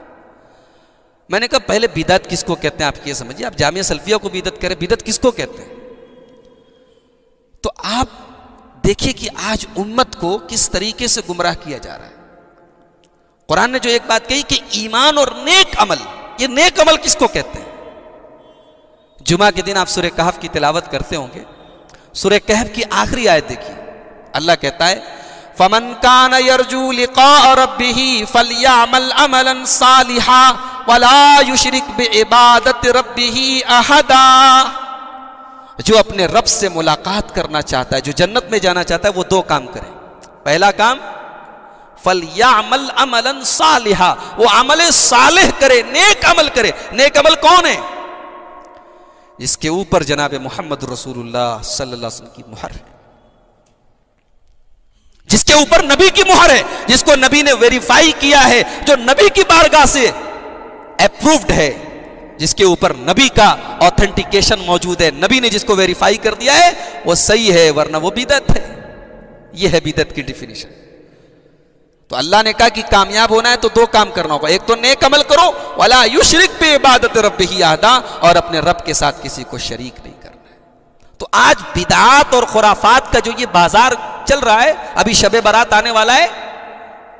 میں نے کہا پہلے بدعت کس کو کہتے ہیں آپ یہ سمجھیے، آپ جامعہ سلفیہ کو بدعت کریں، بدعت کس کو کہتے ہیں؟ تو آپ دیکھیے کہ آج امت کو کس طریقے سے گمراہ کیا جا رہا ہے۔ قرآن نے جو ایک بات کہی کہ ایمان اور نیک عمل، یہ نیک عمل کس کو کہتے ہیں؟ جمعہ کے دن آپ سورہ کہف کی تلاوت کرتے ہوں گے، سورہ کہف کی آخری آیت دیکھیے، اللہ کہتا ہے فَمَنْ كَانَ يَرْجُو لِقَاءَ رَبِّهِ فَلْيَعْمَلْ عَمَلًا صَالِحًا وَلَا يُشْرِكْ بِعِبَادَةِ رَبِّهِ أَحَدًا۔ جو اپنے رب سے ملاقات کرنا چاہتا ہے، جو جنت میں جانا چاہتا ہے، وہ دو کام کرے۔ پہلا کام فَلْيَعْمَلْ عَمَلًا صَالِحًا، وہ عمل صالح کرے، نیک عمل کرے۔ نیک عمل کون ہے؟ جس کے اوپر جناب محمد رسول اللہ صلی اللہ علیہ وسلم کی مہر ہے، جس کے اوپر نبی کی مہر ہے، جس کو نبی نے ویریفائی کیا ہے، جو نبی کی بارگاہ سے اپرووڈ ہے، جس کے اوپر نبی کا آتھینٹیکیشن موجود ہے، نبی نے جس کو ویریفائی کر دیا ہے وہ صحیح ہے، ورنہ وہ بدعت ہے۔ یہ ہے بدعت کی ڈیفینیشن۔ تو اللہ نے کہا کہ کامیاب ہونا ہے تو دو کام کرنا ہوگا، ایک تو نیک عمل کرو، وَلَا يُشْرِكْ بِعِبَادَةِ رَبِّهِ أَحَدًا، اور اپنے رب کے ساتھ کسی کو شریک نہیں کرنا ہے۔ تو آج بدعات اور خرافات کا جو یہ بازار چل رہا ہے، ابھی شب برات آنے والا ہے،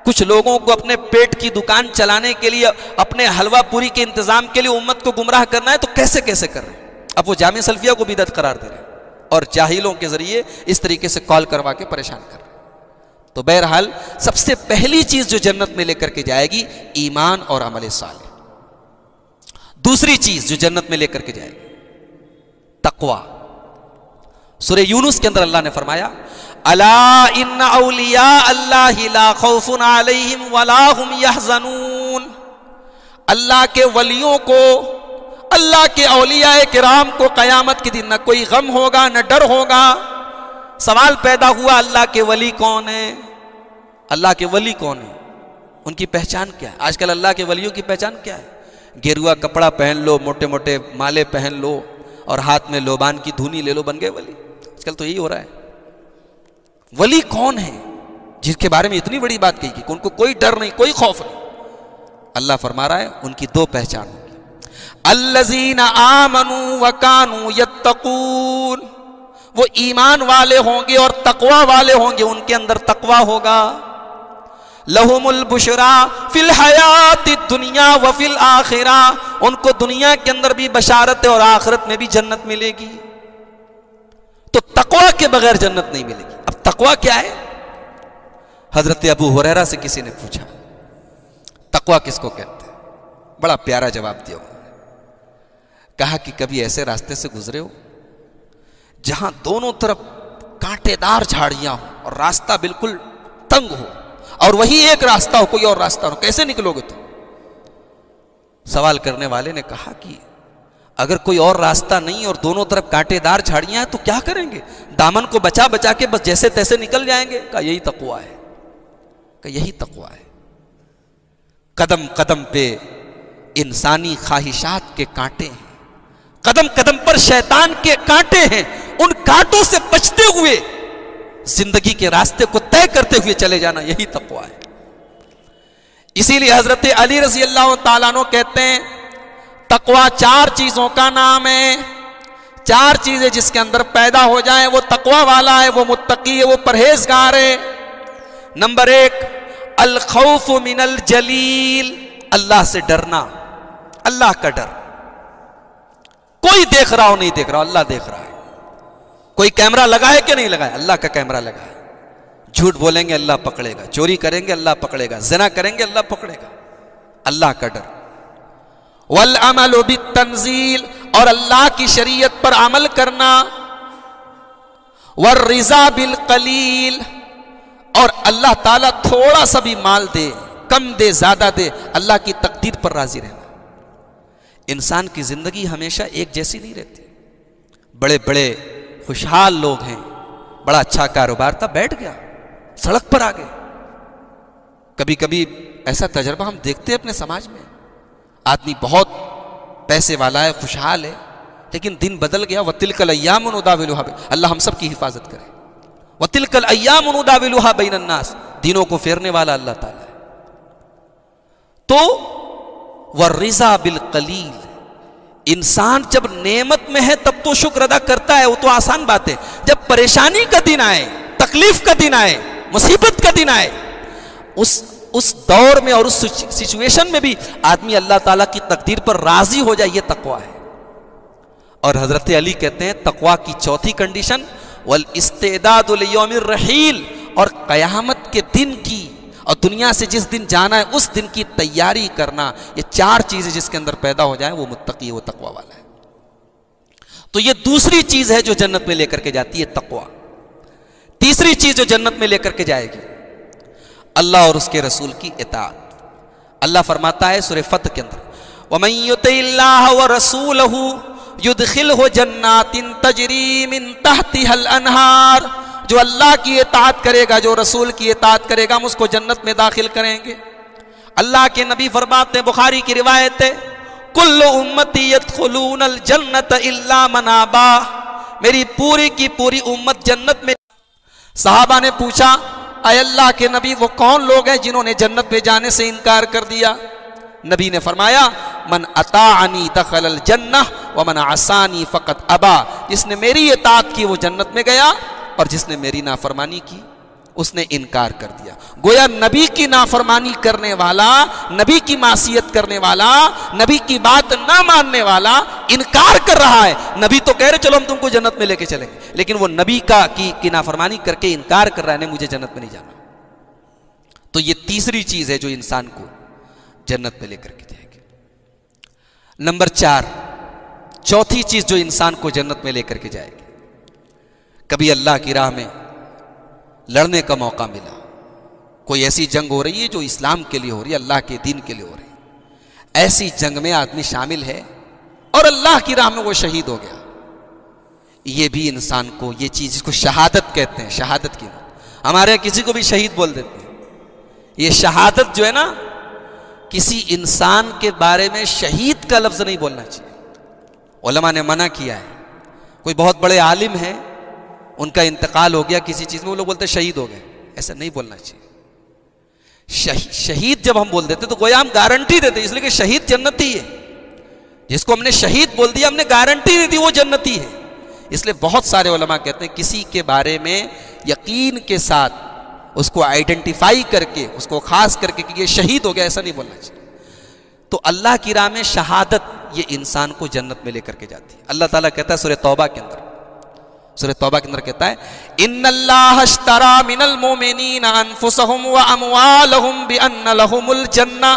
کچھ لوگوں کو اپنے پیٹ کی دکان چلانے کے لیے، اپنے حلوہ پوری کے انتظام کے لیے امت کو گمراہ کرنا ہے، تو کیسے کیسے کر رہے ہیں؟ اب وہ جامع سلفیہ کو بدعت قرار دے رہے ہیں اور جاہلوں کے ذریعے اس طریقے سے کال کروا کے پریشان کر رہے ہیں۔ تو بہرحال سب سے پہلی چیز جو جنت میں لے کر کے جائے گی ایمان اور عمل صالح۔ دوسری چیز جو جنت میں لے کر کے جائے گی تقوی۔ سورہ یونس کے اندر اللہ نے فرمایا الا ان اولیاء اللہ لا خوف علیہم ولا هم یحزنون، اللہ کے ولیوں کو، اللہ کے اولیاء کرام کو قیامت کے دن نہ کوئی غم ہوگا نہ ڈر ہوگا۔ سوال پیدا ہوا اللہ کے ولی کون ہیں؟ اللہ کے ولی کون ہیں؟ ان کی پہچان کیا ہے؟ آج کل اللہ کے ولیوں کی پہچان کیا ہے؟ گیروا کپڑا پہن لو، موٹے موٹے مالے پہن لو اور ہاتھ میں لوبان کی دھونی لے لو، بن گئے ولی۔ آج کل تو یہی ہو رہا ہے۔ ولی کون ہے جس کے بارے میں اتنی بڑی بات کہی کہ ان کو کوئی ڈر نہیں، کوئی خوف نہیں؟ اللہ فرما رہا ہے ان کی دو پہچان ہوگی، الذین آمنوا وکانوا یتقون، وہ ایمان والے ہوں گے اور تقوی والے ہوں گے، ان کے اندر تقوی ہوگا۔ لہم البشرا فی الحیات الدنیا وفی الآخرہ، ان کو دنیا کے اندر بھی بشارت ہے اور آخرت میں بھی جنت ملے گی۔ تو تقوی کے بغیر جنت نہیں ملے گی۔ اب تقوی کیا ہے؟ حضرت ابو ہریرہ سے کسی نے پوچھا تقوی کس کو کہتے ہیں؟ بڑا پیارا جواب دیا انہوں نے، کہا کہ کبھی ایسے راستے سے گزرے ہو جہاں دونوں طرف کانٹے دار جھاڑیاں ہوں اور راستہ بالکل تنگ ہو، اور وہی ایک راستہ ہو، کوئی اور راستہ ہو، کیسے نکلو گے تم؟ سوال کرنے والے نے کہا کہ اگر کوئی اور راستہ نہیں اور دونوں طرف کانٹے دار جھاڑیاں ہیں تو کیا کریں گے؟ دامن کو بچا بچا کے بس جیسے تیسے نکل جائیں گے؟ کہا یہی تقوی ہے، کہ یہی تقوی ہے۔ قدم قدم پہ انسانی خواہشات کے کانٹے ہیں، قدم قدم پر شیطان کے کانٹے ہیں، ان کانٹوں سے بچتے ہوئے زندگی کے راستے کو طے کرتے ہوئے چلے جانا، یہی تقوی ہے۔ اسی لیے حضرت علی رضی اللہ تعالیٰ عنہ کہتے ہیں تقوی چار چیزوں کا نام ہے، چار چیزیں جس کے اندر پیدا ہو جائیں وہ تقوی والا ہے، وہ متقی ہے، وہ پرہیزگار ہے۔ نمبر ایک الخوف من الجلیل، اللہ سے ڈرنا، اللہ کا ڈر۔ کوئی دیکھ رہا ہو نہیں دیکھ رہا ہو، اللہ دیکھ رہا ہے۔ کوئی کیمرہ لگا ہے کہ نہیں لگا ہے؟ اللہ کا کیمرہ لگا ہے۔ جھوٹ بولیں گے اللہ پکڑے گا، چوری کریں گے اللہ پکڑے گا، زنا کریں گے اللہ پکڑے گا، اللہ کا ڈر۔ والعمل بالتنزیل، اور اللہ کی شریعت پر عمل کرنا۔ والرضا بالقلیل، اور اللہ تعالیٰ تھوڑا سا بھی مال دے، کم دے زیادہ دے، اللہ کی تقدیر پر راضی رہنا۔ انسان کی زندگی ہمیشہ ایک جیسی نہیں رہتی۔ بڑے بڑے خوشحال لوگ ہیں، بڑا اچھا کاروبار تھا، بیٹھ گیا، سڑک پر آ گئے۔ کبھی کبھی ایسا تجربہ ہم دیکھتے ہیں اپنے سماج میں، آدمی بہت پیسے والا ہے، خوشحال ہے، لیکن دن بدل گیا۔ وَتِلْكَ الْأَيَّامُ نُدَاوِلُهَا بَيْنَ، اللہ ہم سب کی حفاظت کرے۔ وَتِلْكَ الْأَيَّامُ نُدَاوِلُهَا بَيْنَ النَّاسِ، دنوں کو پھیرنے والا اللہ تعالیٰ ہے۔ تو وَالرِّضَا بِالْقَلِيلِ، انسان جب نعمت میں ہے تب تو شکر ادا کرتا ہے، وہ تو آسان بات ہے۔ جب پریشانی کا دن آئے، تکلیف کا دن آئے، مصیبت کا دن آئے، اس دور میں اور اس سچویشن میں بھی آدمی اللہ تعالیٰ کی تقدیر پر راضی ہو جائے، یہ تقوی ہے۔ اور حضرت علی کہتے ہیں تقوی کی چوتھی کنڈیشن والاستعداد لیوم الرحیل، اور قیامت کے دن کی اور دنیا سے جس دن جانا ہے اس دن کی تیاری کرنا۔ یہ چار چیزیں جس کے اندر پیدا ہو جائیں وہ متقی ہے، وہ تقوی والا ہے۔ تو یہ دوسری چیز ہے جو جنت میں لے کر کے جاتی ہے، تقوی۔ تیسری چیز جو جنت میں لے کر کے جائے گی اللہ اور اس کے رسول کی اطاعت۔ اللہ فرماتا ہے سورہ فتح کے اندر وَمَن يُطِعِ اللَّهَ وَرَسُولَهُ يُدْخِلْهُ جَنَّاتٍ تَجْرِي مِن تَحْتِهَا الْأَنْهَارُ، جو اللہ کی اطاعت کرے گا، جو رسول کی اطاعت کرے گا، ہم اس کو جنت میں داخل کریں گے۔ اللہ کے نبی فرماتے ہیں، بخاری کی روایت ہے، کل امتی یدخلون الجنت الا من ابا، میری پوری کی پوری امت جنت میں۔ صحابہ نے پوچھا اے اللہ کے نبی وہ کون لوگ ہیں جنہوں نے جنت میں جانے سے انکار کر دیا؟ نبی نے فرمایا من اطاعنی دخل الجنہ ومن عصانی فقط ابا، جس نے میری اطاعت کی وہ جنت میں گیا اور جس نے میری نافرمانی کی اس نے انکار کر دیا۔ گویا نبی کی نافرمانی کرنے والا، نبی کی معصیت کرنے والا، نبی کی بات نہ ماننے والا انکار کر رہا ہے۔ نبی تو کہہ رہے چلو ہم تم کو جنت میں لے کے چلیں گے، لیکن وہ نبی کی نافرمانی کر کے انکار کر رہا ہے نہیں مجھے جنت میں نہیں جانا۔ تو یہ تیسری چیز ہے جو انسان کو جنت میں لے کر کے جائے گی۔ نمبر 4، چوتھی چیز جو انسان کو جنت میں لے کر کے جائے گی، کبھی اللہ کی راہ میں لڑنے کا موقع ملا، کوئی ایسی جنگ ہو رہی ہے جو اسلام کے لیے ہو رہی ہے، اللہ کے دین کے لیے ہو رہی ہے، ایسی جنگ میں آدمی شامل ہے اور اللہ کی راہ میں وہ شہید ہو گیا، یہ بھی انسان کو یہ چیز جس کو شہادت کہتے ہیں، شہادت کی موت، ہمارے یہاں کسی کو بھی شہید بول دیتے ہیں۔ یہ شہادت جو ہے نا، کسی انسان کے بارے میں شہید کا لفظ نہیں بولنا چاہیے، علماء نے منع کیا ہے۔ کوئی بہت بڑے عالم ہیں، ان کا انتقال ہو گیا کسی چیز میں، وہ لوگ بولتے ہیں شہید ہو گئے، ایسا نہیں بولنا چاہیے۔ شہید جب ہم بول دیتے تو گویا ہم گارنٹی دیتے، اس لیے کہ شہید جنتی ہے، جس کو ہم نے شہید بول دیا ہم نے گارنٹی دے دی وہ جنتی ہے۔ اس لیے بہت سارے علماء کہتے ہیں کسی کے بارے میں یقین کے ساتھ اس کو آئیڈینٹیفائی کر کے، اس کو خاص کر کے کہ یہ شہید ہو گیا، ایسا نہیں بولنا چاہیے۔ تو اللہ کی راہ میں شہادت یہ انسان کو جنت میں لے کر کے جاتی ہے۔ اللہ تعالیٰ کہتا ہے سورہ توبہ کے اندر، سورہ توبہ کے اندر کہتا ہے ان اللہ اشترى من المؤمنین انفسهم واموالهم بان لهم الجنہ،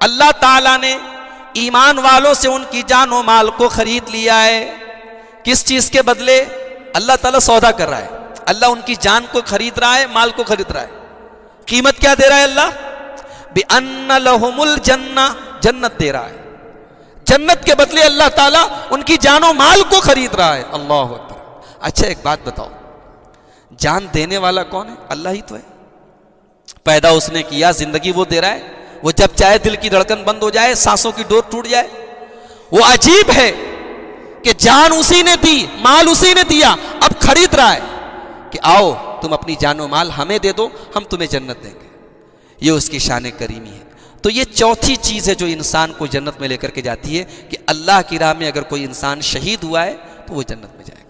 اللہ تعالیٰ نے ایمان والوں سے ان کی جان و مال کو خرید لیا ہے۔ کس چیز کے بدلے؟ اللہ تعالیٰ سودا کر رہا ہے، اللہ ان کی جان کو خرید رہا ہے، مال کو خرید رہا ہے۔ قیمت کیا دے رہا ہے اللہ؟ بِأَنَّ لَهُمُ الْجَنَّةَ، جنت دے رہا ہے، جنت کے بدلے اللہ تعالیٰ ان کی جان و مال کو خرید رہا ہے۔ اللہ اکبر۔ اچھا ایک بات بتاؤ، جان دینے والا کون ہے؟ اللہ ہی تو ہے، پیدا اس نے کیا، زندگی وہ دے رہا ہے، وہ جب چاہے دل کی دھڑکن بند ہو جائے، سانسوں کی ڈور ٹوٹ جائے۔ وہ عجیب ہے کہ جان اسی نے دی، مال اسی نے دیا، اب خرید رہا ہے کہ آؤ تم اپنی جان و مال ہمیں دے دو، ہم تمہیں جنت دیں گے۔ یہ اس کی شان کریمی ہے۔ تو یہ چوتھی چیز ہے جو انسان کو جنت میں لے کر کے جاتی ہے کہ اللہ کی راہ میں اگر کوئی انسان شہید ہوا ہے تو وہ جنت میں جائے گا۔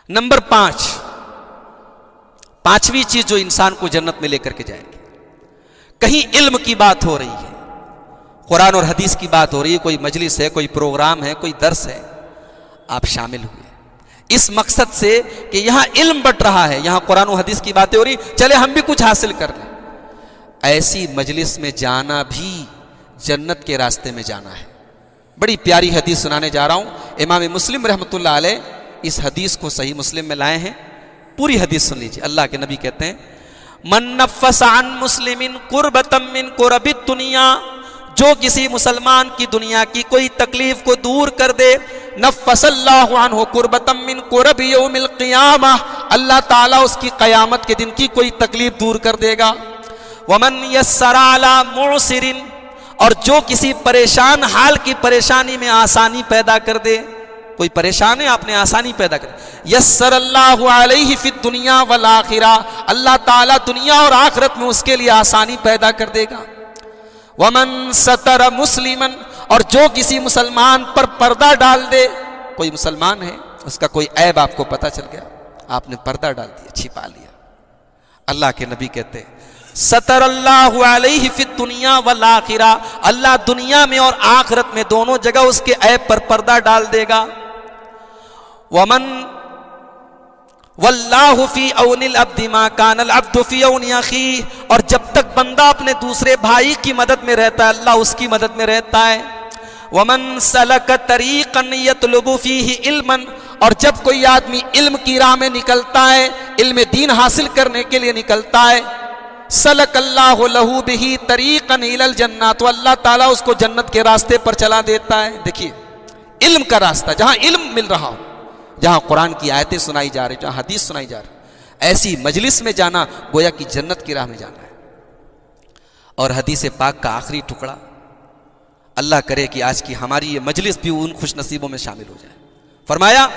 نمبر 5، پانچویں چیز جو انسان کو جنت میں لے کر کے جائے گی، کہیں علم کی بات ہو رہی ہے، قرآن اور حدیث کی بات ہو رہی ہے، کوئی مجلس ہے، کوئی پروگرام ہے، کوئی درس ہے، آپ شامل ہوئے اس مقصد سے کہ یہاں علم بٹ رہا ہے، یہاں قرآن و حدیث کی باتیں ہو رہی، چلے ہم بھی کچھ حاصل کر لیں۔ ایسی مجلس میں جانا بھی جنت کے راستے میں جانا ہے۔ بڑی پیاری حدیث سنانے جا رہا ہوں، امام مسلم رحمۃ اللہ علیہ اس حدیث کو صحیح مسلم میں لائے ہیں، پوری حدیث سن لیجیے۔ اللہ کے نبی کہتے ہیں من نفس عن مسلم قربۃ من قرب الدنیا، جو کسی مسلمان کی دنیا کی کوئی تکلیف کو دور کر دے، نفس اللہ عنہ قربۃ من قرب یوم القیامہ، اللہ تعالیٰ اس کی قیامت کے دن کی کوئی تکلیف دور کر دے گا۔ ومن یسر علی معسر، اور جو کسی پریشان حال کی پریشانی میں آسانی پیدا کر دے، کوئی پریشان ہے آپ نے آسانی پیدا کر دی، یسر اللہ علیہ فی الدنیا والآخرہ، اللہ تعالیٰ دنیا اور آخرت میں اس کے لیے آسانی پیدا کر دے گا۔ ومن ستر مسلما، اور جو کسی مسلمان پر پردہ ڈال دے، کوئی مسلمان ہے اس کا کوئی عیب آپ کو پتہ چل گیا، آپ نے پردہ ڈال دیا، چھپا لیا، اللہ کے نبی کہتے ہیں ستر اللہ علیہ فی الدنیا والآخرہ، اللہ دنیا میں اور آخرت میں دونوں جگہ اس کے عیب پر پردہ ڈال دے گا۔ ومن واللہ فی عون العبد ما کان العبد فی عون اخیہ، اور جب تک بندہ اپنے دوسرے بھائی کی مدد میں رہتا ہے اللہ اس کی مدد میں رہتا ہے۔ ومن سلک طریقا یطلب فیہ علما، اور جب کوئی آدمی علم کی راہ میں نکلتا ہے، علم دین حاصل کرنے کے لیے نکلتا ہے، سلک اللہ لہ بہ طریقا الی الجنہ، تو اللہ تعالیٰ اس کو جنت کے راستے پر چلا دیتا ہے۔ دیکھیے علم کا راستہ، جہاں علم مل رہا ہو، جہاں قرآن کی آیتیں سنائی جا رہی، جہاں حدیث سنائی جا رہی، ایسی مجلس میں جانا گویا کہ جنت کی راہ میں جانا ہے۔ اور حدیث پاک کا آخری ٹکڑا اللہ کرے کہ آج کی ہماری یہ مجلس بھی ان خوش نصیبوں میں شامل ہو جائے. فرمایا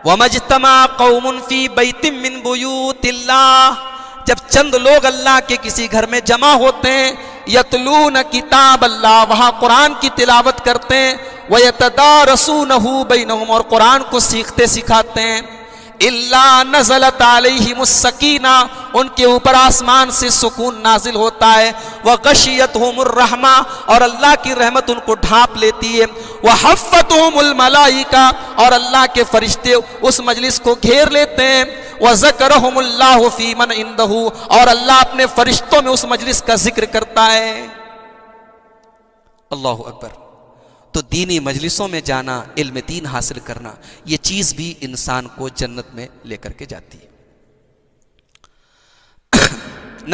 وَمَجْتَمَعَ قَوْمٌ فِي بَيْتٍ مِّن بُيُوتِ اللَّهِ، جب چند لوگ اللہ کے کسی گھر میں جمع ہوتے ہیں، یتلون کتاب اللہ، وہاں قرآن کی تلاوت کرتے ہیں، وَيَتَدَارَسُونَهُ بَيْنَهُمْ، اور قرآن کو سیکھتے سکھاتے ہیں، إِلَّا نَزَلَتْ عَلَيْهِمُ السَّكِينَةُ، ان کے اوپر آسمان سے سکون نازل ہوتا ہے، وَغَشِيَتْهُمُ الرَّحْمَةُ، اور اللہ کی رحمت ان کو ڈھانپ لیتی ہے، وَحَفَّتْهُمُ الْمَلَائِكَةُ، اور اللہ کے فرشتے اس مجلس کو گھیر لیتے ہیں، وَذَكَرَهُمُ اللَّهُ فِي مَنْ عِنْدَهُ، اور اللہ اپنے فرشتوں میں اس مجلس کا ذکر کرتا ہے. اللہ اکبر. تو دینی مجلسوں میں جانا، علم دین حاصل کرنا، یہ چیز بھی انسان کو جنت میں لے کر کے جاتی ہے.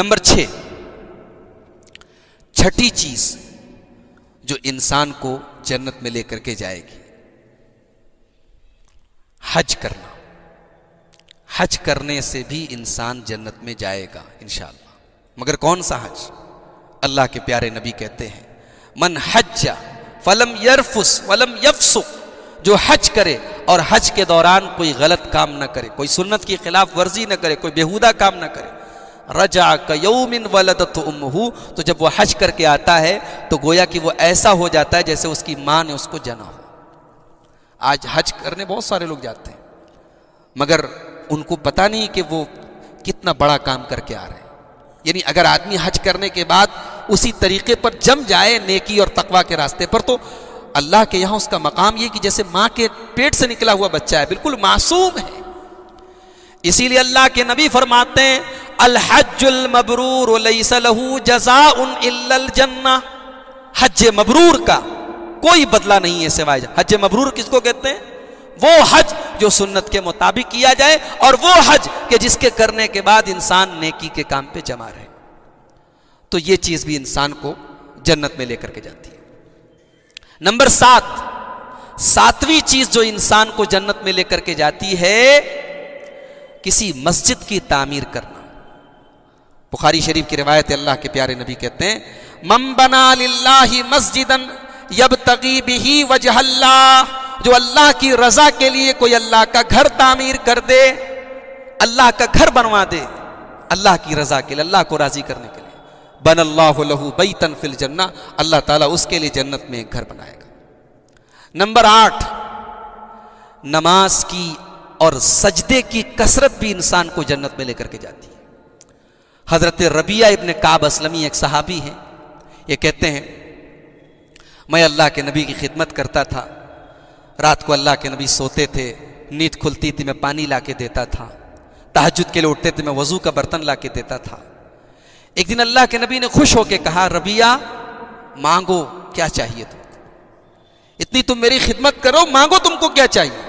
نمبر 6، چھٹی چیز جو انسان کو جنت میں لے کر کے جائے گی، حج کرنا. حج کرنے سے بھی انسان جنت میں جائے گا انشاءاللہ. مگر کون سا حج؟ اللہ کے پیارے نبی کہتے ہیں من حج فلم یرفس ولم یفسق، جو حج کرے اور حج کے دوران کوئی غلط کام نہ کرے، کوئی سنت کی خلاف ورزی نہ کرے، کوئی بیہودہ کام نہ کرے، رجع کیوم ولدت امہ، تو جب وہ حج کر کے آتا ہے تو گویا کہ وہ ایسا ہو جاتا ہے جیسے اس کی ماں نے اس کو جنا ہو. آج حج کرنے بہت سارے لوگ جاتے ہیں مگر ان کو پتہ نہیں کہ وہ کتنا بڑا کام کر کے آ رہے ہیں. یعنی اگر آدمی حج کرنے کے بعد اسی طریقے پر جم جائے نیکی اور تقوی کے راستے پر، تو اللہ کے یہاں اس کا مقام یہ کہ جیسے ماں کے پیٹ سے نکلا ہوا بچہ ہے، بالکل معصوم ہے. اسی لیے اللہ کے نبی فرماتے ہیں الحج المبرور لیس لہ جزاء الا الجنہ، حج مبرور کا کوئی بدلہ نہیں ہے سوائے. حج مبرور کس کو کہتے ہیں؟ وہ حج جو سنت کے مطابق کیا جائے، اور وہ حج کہ جس کے کرنے کے بعد انسان نیکی کے کام پہ جمع رہے. تو یہ چیز بھی انسان کو جنت میں لے کر کے جاتی ہے. نمبر 7، ساتویں چیز جو انسان کو جنت میں لے کر کے جاتی ہے، کسی مسجد کی تعمیر کرنا. بخاری شریف کی روایت، اللہ کے پیارے نبی کہتے ہیں من بنا للہ مسجدا یبتغی بہ وجہ اللہ، جو اللہ کی رضا کے لیے کوئی اللہ کا گھر تعمیر کر دے، اللہ کا گھر بنوا دے اللہ کی رضا کے لیے، اللہ کو راضی کرنے کے لیے، بن اللہ لہ بیتا فی الجنہ، اللہ تعالیٰ اس کے لیے جنت میں ایک گھر بنائے گا. نمبر 8، نماز کی اور سجدے کی کثرت بھی انسان کو جنت میں لے کر کے جاتی ہے. حضرت ربیعہ ابن کعب اسلمی ایک صحابی ہیں، یہ کہتے ہیں میں اللہ کے نبی کی خدمت کرتا تھا، رات کو اللہ کے نبی سوتے تھے، نیند کھلتی تھی میں پانی لا کے دیتا تھا، تہجد کے لیے اٹھتے تھے میں وضو کا برتن لا کے دیتا تھا. ایک دن اللہ کے نبی نے خوش ہو کے کہا ربیعہ مانگو کیا چاہیے تم کو، اتنی تم میری خدمت کرو، مانگو تم کو کیا چاہیے.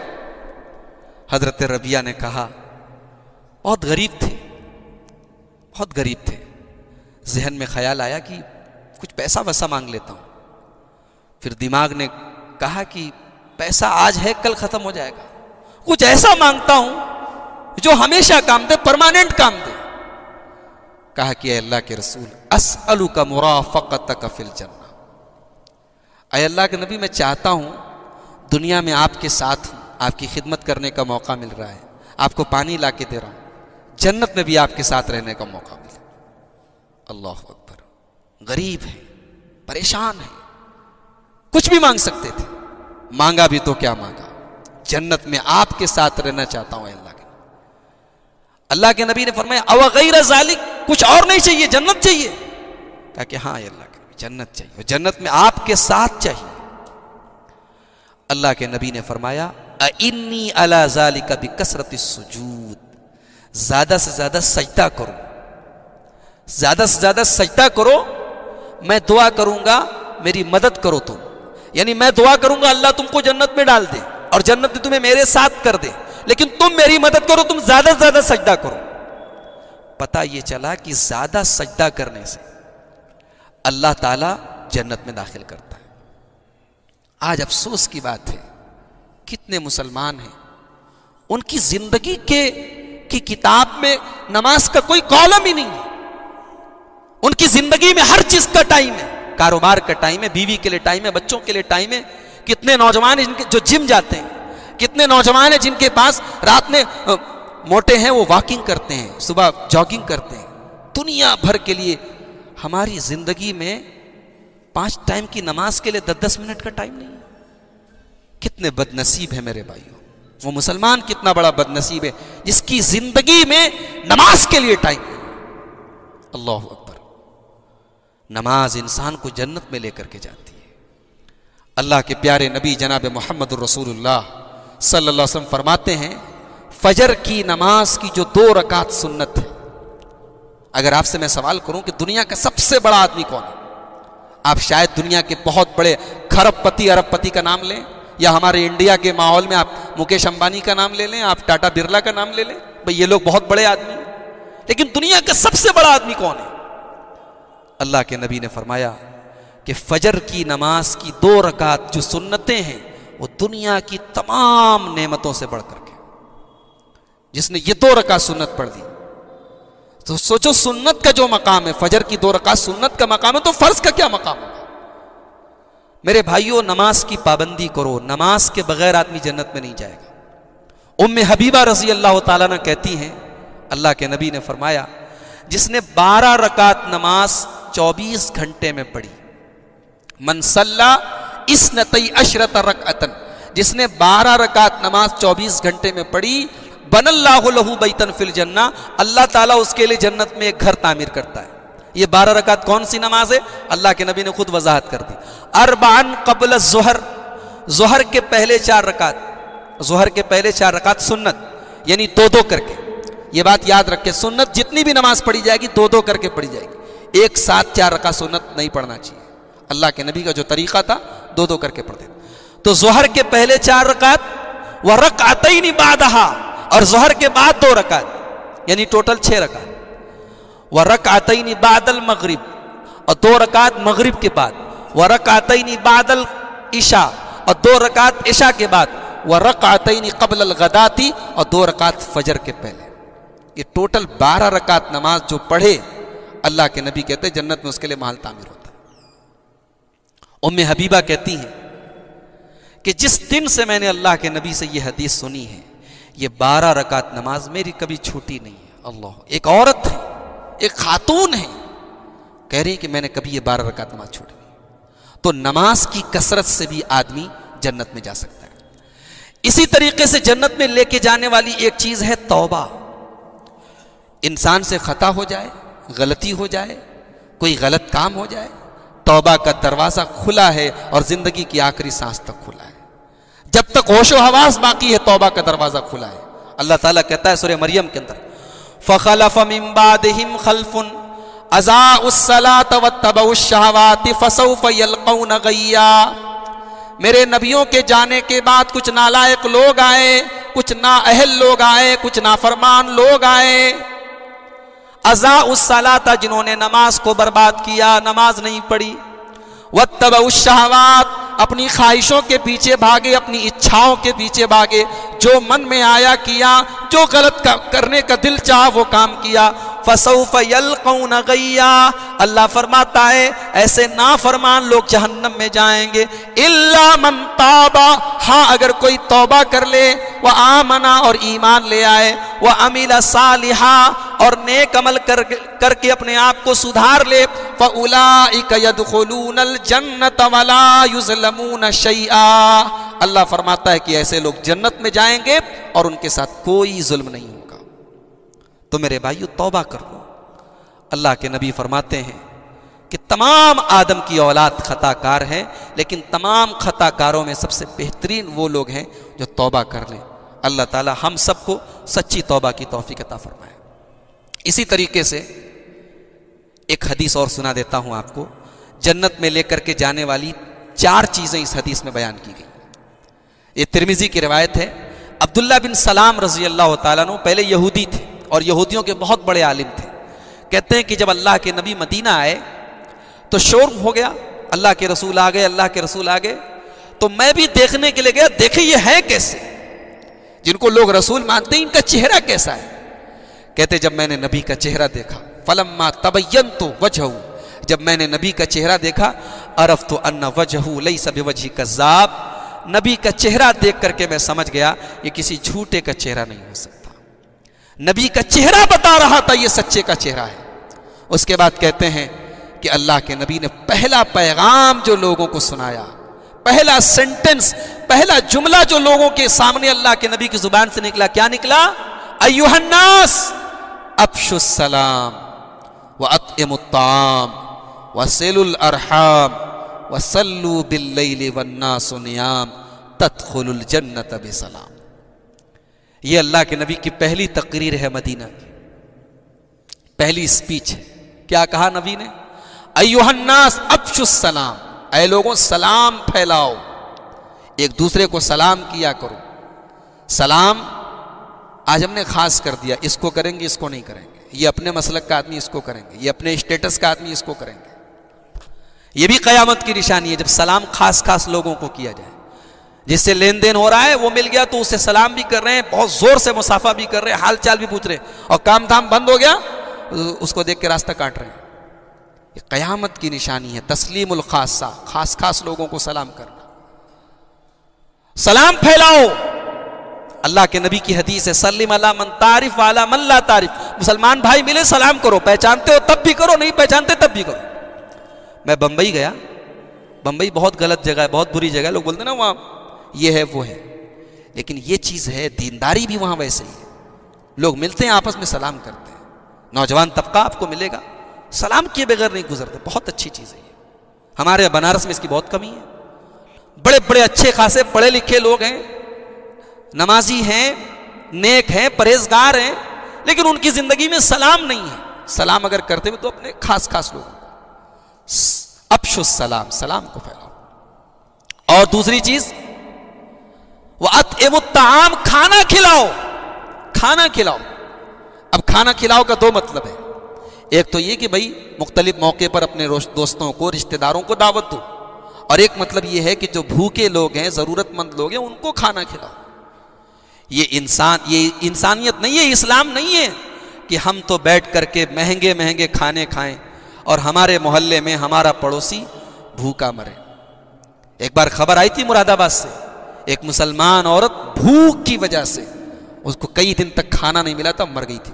حضرت ربیعہ نے کہا بہت غریب تھے، بہت غریب تھے، ذہن میں خیال آیا کہ کچھ پیسہ ویسا مانگ لیتا ہوں. پھر دماغ نے کہا کہ پیسہ آج ہے کل ختم ہو جائے گا، کچھ ایسا مانگتا ہوں جو ہمیشہ کام دے، پرماننٹ کام دے. کہا کہ اے اللہ کے رسول اسألک مرافقتک فی الجنہ، اے اللہ کے نبی میں چاہتا ہوں دنیا میں آپ کے ساتھ ہوں، آپ کی خدمت کرنے کا موقع مل رہا ہے، آپ کو پانی لا کے دے رہا ہوں، جنت میں بھی آپ کے ساتھ رہنے کا موقع ملے. اللہ اکبر. غریب ہے، پریشان ہے، کچھ بھی مانگ سکتے تھے، مانگا بھی تو کیا مانگا، جنت میں آپ کے ساتھ رہنا چاہتا ہوں. اللہ کے نبی نے فرمایا او غیر ذالک، کچھ اور نہیں چاہیے، جنت چاہیے. کہا کہ ہاں اللہ کے نبی جنت چاہیے، جنت میں آپ کے ساتھ چاہیے. اللہ کے نبی نے فرمایا انی علی ذالک بکثرۃ السجود، زیادہ سے زیادہ سجدہ کرو، زیادہ سے زیادہ سجدہ کرو، میں دعا کروں گا میری مدد کرو تم. یعنی میں دعا کروں گا اللہ تم کو جنت میں ڈال دے اور جنت میں تمہیں میرے ساتھ کر دے، لیکن تم میری مدد کرو، تم زیادہ سے زیادہ سجدہ کرو. پتہ یہ چلا کہ زیادہ سجدہ کرنے سے اللہ تعالیٰ جنت میں داخل کرتا ہے. آج افسوس کی بات ہے کتنے مسلمان ہیں ان کی زندگی کی کتاب میں نماز کا کوئی کالم ہی نہیں ہے، ان کی زندگی میں ہر چیز کا ٹائم ہے، کاروبار کا ٹائم ہے، بیوی کے لیے ٹائم ہے، بچوں کے لیے ٹائم ہے. کتنے نوجوان ہیں جن کے جو جم جاتے ہیں، کتنے نوجوان ہیں جن کے پاس رات میں موٹے ہیں وہ واکنگ کرتے ہیں، صبح جاگنگ کرتے ہیں. دنیا بھر کے لیے ہماری زندگی میں 5 ٹائم کی نماز کے لیے 10 منٹ کا ٹائم نہیں ہے. کتنے بد نصیب ہے میرے بھائیوں. وہ مسلمان کتنا بڑا بد نصیب ہے جس کی زندگی میں نماز کے لیے ٹائم نہیں. اللہ اکبر. نماز انسان کو جنت میں لے کر کے جاتی ہے. اللہ کے پیارے نبی جناب محمد الرسول اللہ صلی اللہ علیہ وسلم فرماتے ہیں فجر کی نماز کی جو 2 رکعت سنت ہے. اگر آپ سے میں سوال کروں کہ دنیا کا سب سے بڑا آدمی کون ہے، آپ شاید دنیا کے بہت بڑے کھرب پتی ارب پتی کا نام لیں، یا ہمارے انڈیا کے ماحول میں آپ مکیش امبانی کا نام لے لیں، آپ ٹاٹا برلا کا نام لے لیں. بھئی یہ لوگ بہت بڑے آدمی ہیں، لیکن دنیا کا سب سے بڑا آدمی کون ہے؟ اللہ کے نبی نے فرمایا کہ فجر کی نماز کی 2 رکعت جو سنتیں ہیں وہ دنیا کی تمام نعمتوں سے بڑھ کر کے. جس نے یہ 2 رکعت سنت پڑھ دی تو سوچو سنت کا جو مقام ہے، فجر کی 2 رکعت سنت کا مقام ہے، تو فرض کا کیا مقام ہوگا؟ میرے بھائیوں نماز کی پابندی کرو، نماز کے بغیر آدمی جنت میں نہیں جائے گا. ام حبیبہ رضی اللہ تعالیٰ نے کہتی ہیں اللہ کے نبی نے فرمایا جس نے 12 رکعت نماز 24 گھنٹے میں پڑھی، من صلی 12 رکعتن، جس نے 12 رکعت نماز 24 گھنٹے میں پڑھی، بن اللہ لہ بیتن فی الجنہ، اللہ تعالیٰ اس کے لیے جنت میں ایک گھر تعمیر کرتا ہے. یہ 12 رکعت کون سی نماز ہے؟ اللہ کے نبی نے خود وضاحت کر دی. 4 قبل الظہر، ظہر کے پہلے 4 رکعت، ظہر کے پہلے 4 رکعت سنت، یعنی 2 کر کے. یہ بات یاد رکھے، سنت جتنی بھی نماز پڑھی جائے گی 2 کر کے پڑھی جائے گی. ایک ساتھ 4 رکعت سنت نہیں پڑھنا چاہیے. اللہ کے نبی کا جو طریقہ تھا 2 کر کے پڑھتے. تو ظہر کے پہلے 4 رکعت ورکعتین بعدہا، اور ظہر کے بعد 2 رکعت، یعنی ٹوٹل 6 رکعت. ورکعتین بعد المغرب، اور 2 رکعت مغرب کے بعد. ورکعتین بعد العشاء، اور 2 رکعت عشاء کے بعد. ورکعتین قبل الغداتی، اور 2 رکعت فجر کے پہلے. یہ ٹوٹل 12 رکعت نماز جو پڑھے اللہ کے نبی کہتے ہیں جنت میں اس کے لیے محل تعمیر ہوتا ہے. ام حبیبہ کہتی ہیں کہ جس دن سے میں نے اللہ کے نبی سے یہ حدیث سنی ہے یہ 12 رکعت نماز میری کبھی چھوٹی نہیں ہے. اللہ، ایک عورت ہے، ایک خاتون ہے، کہہ رہی کہ میں نے کبھی یہ 12 رکعت نماز چھوڑی نہیں. تو نماز کی کثرت سے بھی آدمی جنت میں جا سکتا ہے. اسی طریقے سے جنت میں لے کے جانے والی ایک چیز ہے توبہ. انسان سے خطا ہو جائے، غلطی ہو جائے، کوئی غلط کام ہو جائے، توبہ کا دروازہ کھلا ہے اور زندگی کی آخری سانس تک کھلا ہے. جب تک ہوش و حواس باقی ہے توبہ کا دروازہ کھلا ہے. اللہ تعالیٰ کہتا ہے سورہ مریم کے اندر فَخَلَفَ مِن بَعْدِهِمْ خَلْفٌ أَضَاعُوا الصَّلَاةَ وَاتَّبَعُوا الشَّهَوَاتِ فَسَوْفَ يَلْقَوْنَ غَيًّا. میرے نبیوں کے جانے کے بعد کچھ نالائق لوگ آئے، کچھ نااہل لوگ آئے، کچھ نافرمان لوگ آئے. أَضَاعُوا الصَّلَاةَ، جنہوں نے نماز کو برباد کیا، نماز نہیں پڑھی. وَاتَّبَعُوا الشَّهَوَاتِ، اپنی خواہشوں کے پیچھے بھاگے، اپنی اچھاؤں کے پیچھے بھاگے، جو من میں آیا کیا، جو غلط کرنے کا دل چاہا وہ کام کیا. فَسَوْفَ يَلْقَوْنَ غَيًّا، اللہ فرماتا ہے ایسے نافرمان لوگ جہنم میں جائیں گے. إِلَّا مَنْ تَابَ، ہاں اگر کوئی توبہ کر لے، وَآمَنَ، اور ایمان لے آئے، وَعَمِلَ صَالِحًا، اور نیک عمل کر کے اپنے آپ کو سدھار لے. فَأُولَئِكَ يَدْخُلُونَ الْجَنَّةَ وَلَا يُظْلَمُونَ شَيْئًا، اللہ فرماتا ہے کہ ایسے لوگ جنت میں جائیں گے اور ان کے ساتھ کوئی ظلم نہیں ہوگا. تو میرے بھائیو توبہ کر لو. اللہ کے نبی فرماتے ہیں کہ تمام آدم کی اولاد خطا کار ہے، لیکن تمام خطا کاروں میں سب سے بہترین وہ لوگ ہیں جو توبہ کر لیں. اللہ تعالی ہم سب کو سچی توبہ کی توفیق عطا فرمائے. اسی طریقے سے ایک حدیث اور سنا دیتا ہوں آپ کو. جنت میں لے کر کے جانے والی 4 چیزیں اس حدیث میں بیان کی گئی. یہ ترمذی کی روایت ہے. عبداللہ بن سلام رضی اللہ تعالیٰ عنہ پہلے یہودی تھے اور یہودیوں کے بہت بڑے عالم تھے. کہتے ہیں کہ جب اللہ کے نبی مدینہ آئے تو شور ہو گیا، اللہ کے رسول آ گئے، اللہ کے رسول آ گئے. تو میں بھی دیکھنے کے لیے گیا، دیکھیں یہ ہے کیسے، جن کو لوگ رسول مانتے ہیں ان کا چہرہ کیسا ہے. کہتے جب میں نے نبی کا چہرہ دیکھا، فلما تبینت وجہہ، جب میں نے نبی کا چہرہ دیکھا عرفت ان وجہہ لیس بوجہ کذاب، نبی کا چہرہ دیکھ کر کے میں سمجھ گیا یہ کسی جھوٹے کا چہرہ نہیں ہو سکتا، نبی کا چہرہ بتا رہا تھا یہ سچے کا چہرہ ہے۔ اس کے بعد کہتے ہیں کہ اللہ کے نبی نے پہلا پیغام جو لوگوں کو سنایا، پہلا سینٹنس، پہلا جملہ جو لوگوں کے سامنے اللہ کے نبی کی زبان سے نکلا، کیا نکلا؟ ایھا الناس افشوا السلام واطعموا الطعام وصلوا الارحام وصلوا باللیل والناس نیام تدخلوا الجنۃ بسلام۔ یہ اللہ کے نبی کی پہلی تقریر ہے، مدینہ کی پہلی سپیچ ہے۔ کیا کہا نبی نے؟ ایھا الناس افشوا السلام، اے لوگوں سلام پھیلاؤ، ایک دوسرے کو سلام کیا کرو۔ سلام آج ہم نے خاص کر دیا، اس کو کریں گے اس کو نہیں کریں گے، یہ اپنے مسلک کا آدمی اس کو کریں گے، یہ اپنے اسٹیٹس کا آدمی اس کو کریں گے۔ یہ بھی قیامت کی نشانی ہے جب سلام خاص خاص لوگوں کو کیا جائے، جس سے لین دین ہو رہا ہے وہ مل گیا تو اسے سلام بھی کر رہے ہیں، بہت زور سے مصافحہ بھی کر رہے ہیں، حال چال بھی پوچھ رہے ہیں، اور کام دھام بند ہو گیا اس کو دیکھ کے راستہ کاٹ رہے ہیں۔ یہ قیامت کی نشانی ہے، تسلیم الخاصہ، خاص خاص لوگوں کو سلام کرنا۔ سلام پھیلاؤ، اللہ کے نبی کی حدیث ہے سلم علی من تعرف وعلی من لا تعرف، مسلمان بھائی ملے سلام کرو، پہچانتے ہو تب بھی کرو، نہیں پہچانتے تب بھی کرو۔ میں بمبئی گیا، بمبئی بہت غلط جگہ ہے، بہت بری جگہ ہے، لوگ بولتے ہیں نا وہاں یہ ہے وہ ہے، لیکن یہ چیز ہے، دینداری بھی وہاں ویسے ہی ہے، لوگ ملتے ہیں آپس میں سلام کرتے ہیں، نوجوان طبقہ آپ کو ملے گا سلام کیے بغیر نہیں گزرتے، بہت اچھی چیز ہے یہ۔ ہمارے بنارس میں اس کی بہت کمی ہے، بڑے بڑے اچھے خاصے پڑھے لکھے لوگ ہیں، نمازی ہیں، نیک ہیں، پرہیزگار ہیں، لیکن ان کی زندگی میں سلام نہیں ہے۔ سلام اگر کرتے ہوئے تو اپنے خاص خاص لوگوں کو افشوا السلام، سلام کو پھیلاؤ۔ اور دوسری چیز وَأَطْعِمُوا الطَّعَامَ، کھانا کھلاؤ، کھانا کھلاؤ۔ اب کھانا کھلاؤ کا دو مطلب ہے، ایک تو یہ کہ بھائی مختلف موقع پر اپنے دوستوں کو، رشتہ داروں کو دعوت دو، اور ایک مطلب یہ ہے کہ جو بھوکے لوگ ہیں، ضرورت مند لوگ ہیں، ان کو کھانا کھلاؤ۔ یہ انسانیت نہیں ہے، اسلام نہیں ہے کہ ہم تو بیٹھ کر کے مہنگے مہنگے کھانے کھائیں اور ہمارے محلے میں ہمارا پڑوسی بھوکا مرے۔ ایک بار خبر آئی تھی مراد آباد سے، ایک مسلمان عورت بھوک کی وجہ سے، اس کو کئی دن تک کھانا نہیں ملا تھا، مر گئی تھی۔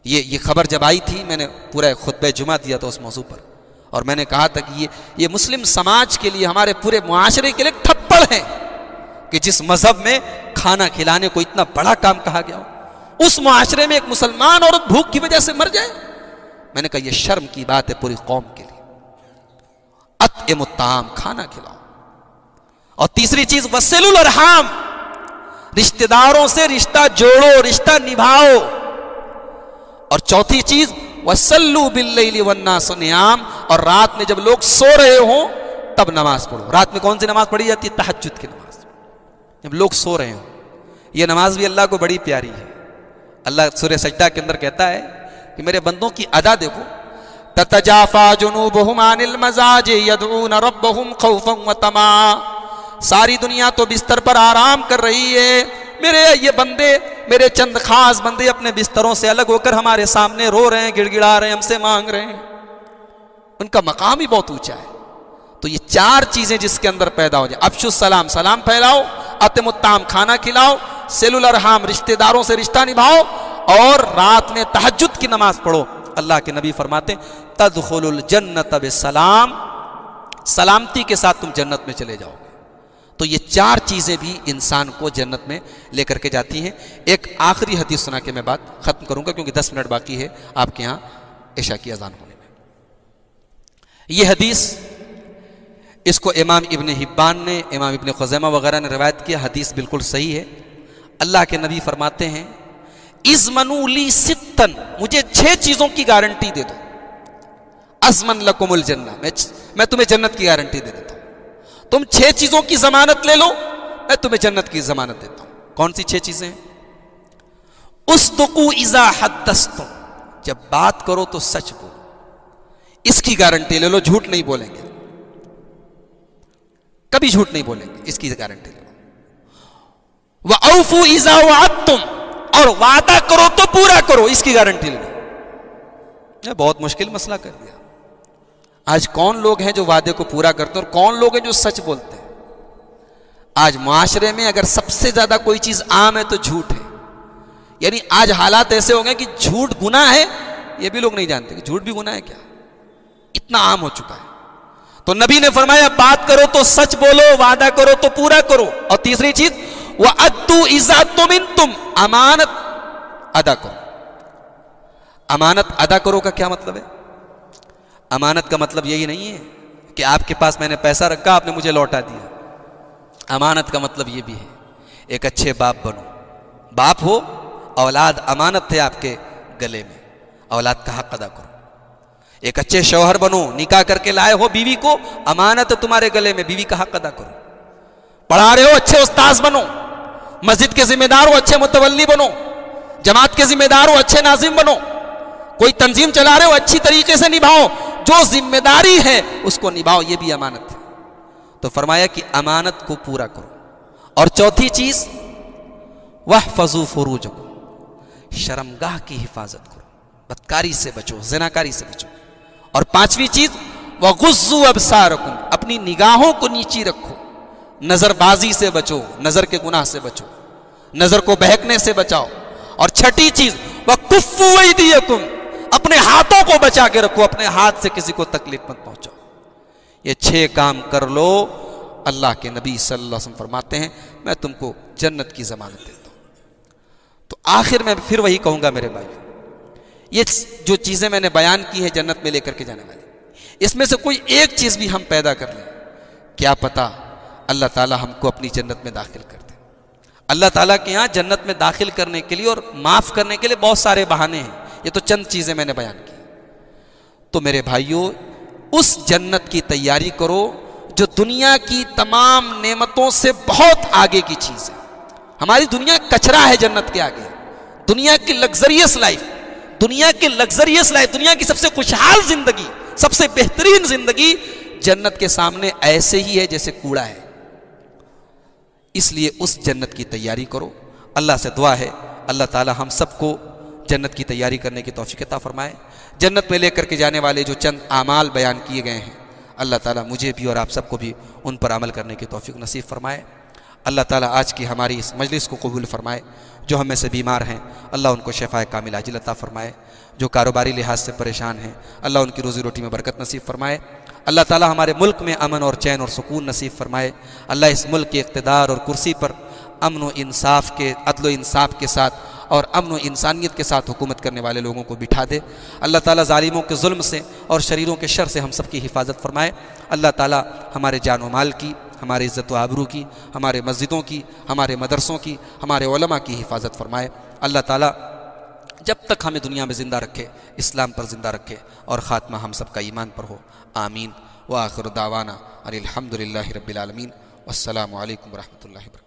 یہ خبر جب آئی تھی، میں نے پورا خطبہ جمعہ دیا تھا اس موضوع پر، اور میں نے کہا تھا کہ یہ مسلم سماج کے لیے، ہمارے پورے معاشرے کے لیے تھپڑ ہے کہ جس مذہب میں کھانا کھلانے کو اتنا بڑا کام کہا گیا ہو، اس معاشرے میں ایک مسلمان عورت بھوک کی وجہ سے مر جائے۔ میں نے کہا یہ شرم کی بات ہے پوری قوم کے لیے۔ اطعموا الطعام، کھانا کھلاؤ۔ اور تیسری چیز وصلوا الارحام، رشتہ داروں سے رشتہ جوڑو، رشتہ نبھاؤ۔ اور چوتھی چیز وصلوا باللیل والناس نیام، اور رات میں جب لوگ سو رہے ہوں تب نماز پڑھو۔ رات میں کون سی نماز پڑھی جاتی ہے؟ تہجد کی نماز، جب لوگ سو رہے ہوں۔ یہ نماز بھی اللہ کو بڑی پیاری ہے۔ اللہ سورہ سجدہ کے اندر کہتا ہے کہ میرے بندوں کی ادا دیکھو، تتجافا جنوبہم عن المضاجع یدعون ربہم خوفا وطمعا، ساری دنیا تو بستر پر آرام کر رہی ہے، میرے یہ بندے، میرے چند خاص بندے اپنے بستروں سے الگ ہو کر ہمارے سامنے رو رہے ہیں، گڑ گڑا رہے ہیں، ہم سے مانگ رہے ہیں۔ ان کا مقام ہی بہت اونچا ہے۔ تو یہ چار چیزیں جس کے اندر پیدا ہو جائے، افشوا السلام، سلام پھیلاؤ، اطعموا الطعام، کھانا کھلاؤ، صلوا الارحام، رشتہ داروں سے رشتہ نبھاؤ، اور رات میں تہجد کی نماز پڑھو۔ اللہ کے نبی فرماتے تدخل الجنت بسلام، سلامتی کے ساتھ تم جنت میں چلے جاؤ گے۔ تو یہ چار چیزیں بھی انسان کو جنت میں لے کر کے جاتی ہیں۔ ایک آخری حدیث سنا کے میں بات ختم کروں گا، کیونکہ 10 منٹ باقی ہے آپ کے ہاں عشاء کی اذان ہونے میں۔ یہ حدیث، اس کو امام ابن حبان نے، امام ابن خزیمہ وغیرہ نے روایت کیا، حدیث بالکل صحیح ہے۔ اللہ کے نبی فرماتے ہیں اضمنوا لی ستن، مجھے 6 چیزوں کی گارنٹی دے دو، اضمن لکم الجنہ، میں تمہیں جنت کی گارنٹی دے دیتا ہوں، تم 6 چیزوں کی ضمانت لے لو، میں تمہیں جنت کی ضمانت دیتا ہوں۔ کون سی 6 چیزیں ہیں؟ اصدقوا اذا حدثتم، جب بات کرو تو سچ بولو، اس کی گارنٹی لے لو، جھوٹ نہیں بولیں گے، کبھی جھوٹ نہیں بولیں گے، اس کی گارنٹی لے لو۔ وَأَوْفُوا إِذَا وَعَدتُّمْ، اور وعدہ کرو تو پورا کرو، اس کی گارنٹی لے لو۔ بہت مشکل مسئلہ کر دیا، آج کون لوگ ہیں جو وعدے کو پورا کرتے ہیں اور کون لوگ ہیں جو سچ بولتے ہیں؟ آج معاشرے میں اگر سب سے زیادہ کوئی چیز عام ہے تو جھوٹ ہے. یعنی آج حالات ایسے ہو گئے کہ جھوٹ گناہ ہے یہ بھی لوگ نہیں جانتے کہ جھوٹ بھی گناہ ہے کیا. اتنا عام ہو چکا ہے. تو نبی نے فرمایا بات کرو تو سچ بولو, وعدہ کرو تو پورا کرو. اور تیسری چیز وَأَدُّوا إِذَا تُمِنْتُمْ, امانت ادا کرو. امانت ادا کرو کا کیا مطلب ہے؟ امانت کا مطلب یہی نہیں ہے کہ آپ کے پاس میں نے پیسہ رکھا آپ نے مجھے لوٹا دیا. امانت کا مطلب یہ بھی ہے ایک اچھے باپ بنو. باپ ہو, اولاد امانت ہے آپ کے گلے میں, اولاد کا حق ادا کرو. ایک اچھے شوہر بنو, نکاح کر کے لائے ہو بیوی کو, امانت ہے تمہارے گلے میں, بیوی کا حق ادا کرو. پڑھا رہے ہو, اچھے استاذ بنو. مسجد کے ذمہ دار ہو, اچھے متولی بنو. جماعت کے ذمہ دار ہو, اچھے ناظم بنو. کوئی تنظیم چلا رہے ہو, اچھی طریقے سے نبھاؤ. جو ذمہ داری ہے اس کو نبھاؤ, یہ بھی امانت ہے. تو فرمایا کہ امانت کو پورا کرو. اور چوتھی چیز وَاحْفَظُوا فُرُوجَكُمْ, شرمگاہ کی حفاظت کرو, بدکاری سے بچو, زناکاری سے بچو. اور پانچویں چیز وَغُضُّوا أَبْصَارَكُمْ, اپنی نگاہوں کو نیچی رکھو, نظر بازی سے بچو, نظر کے گناہ سے بچو, نظر کو بہکنے سے بچاؤ. اور چھٹی چیز وَكُفُّوا أَيْدِيَكُمْ, اپنے ہاتھوں کو بچا کے رکھو, اپنے ہاتھ سے کسی کو تکلیف مت پہنچاؤ. یہ 6 کام کر لو, اللہ کے نبی صلی اللہ علیہ وسلم فرماتے ہیں میں تم کو جنت کی ضمانت دیتا ہوں. تو آخر میں پھر وہی کہوں گا میرے بھائی, یہ جو چیزیں میں نے بیان کی ہیں جنت میں لے کر کے جانے والی, اس میں سے کوئی ایک چیز بھی ہم پیدا کر لیں, کیا پتا اللہ تعالی ہم کو اپنی جنت میں داخل کر دے. اللہ تعالیٰ کے یہاں جنت میں داخل کرنے کے لیے اور معاف کرنے کے لیے بہت سارے بہانے ہیں. یہ تو چند چیزیں میں نے بیان کی. تو میرے بھائیوں, اس جنت کی تیاری کرو جو دنیا کی تمام نعمتوں سے بہت آگے کی چیز ہے. ہماری دنیا کچرا ہے جنت کے آگے. دنیا کی لگزریس لائف, دنیا کی سب سے خوشحال زندگی, سب سے بہترین زندگی جنت کے سامنے ایسے ہی ہے جیسے کوڑا ہے. اس لیے اس جنت کی تیاری کرو. اللہ سے دعا ہے اللہ تعالی ہم سب کو جنت کی تیاری کرنے کی توفیق عطا فرمائے. جنت میں لے کر کے جانے والے جو چند اعمال بیان کیے گئے ہیں, اللہ تعالیٰ مجھے بھی اور آپ سب کو بھی ان پر عمل کرنے کی توفیق نصیب فرمائے. اللہ تعالیٰ آج کی ہماری اس مجلس کو قبول فرمائے. جو ہم میں سے بیمار ہیں اللہ ان کو شفائے کامل عاجل عطا فرمائے. جو کاروباری لحاظ سے پریشان ہیں اللہ ان کی روزی روٹی میں برکت نصیب فرمائے. اللہ تعالیٰ ہمارے ملک میں امن اور چین اور سکون نصیب فرمائے. اللہ اس ملک کے اقتدار اور کرسی پر امن و انصاف کے, عدل و انصاف کے ساتھ اور امن و انسانیت کے ساتھ حکومت کرنے والے لوگوں کو بٹھا دے. اللہ تعالیٰ ظالموں کے ظلم سے اور شریروں کے شر سے ہم سب کی حفاظت فرمائے. اللہ تعالیٰ ہمارے جان و مال کی, ہمارے عزت و آبرو کی, ہمارے مسجدوں کی, ہمارے مدرسوں کی, ہمارے علماء کی حفاظت فرمائے. اللہ تعالیٰ جب تک ہمیں دنیا میں زندہ رکھے اسلام پر زندہ رکھے اور خاتمہ ہم سب کا ایمان پر ہو. آمین. وآخر دعوانا ان الحمد للہ رب العالمین. والسلام علیکم ورحمۃ اللہ وبرکاتہ.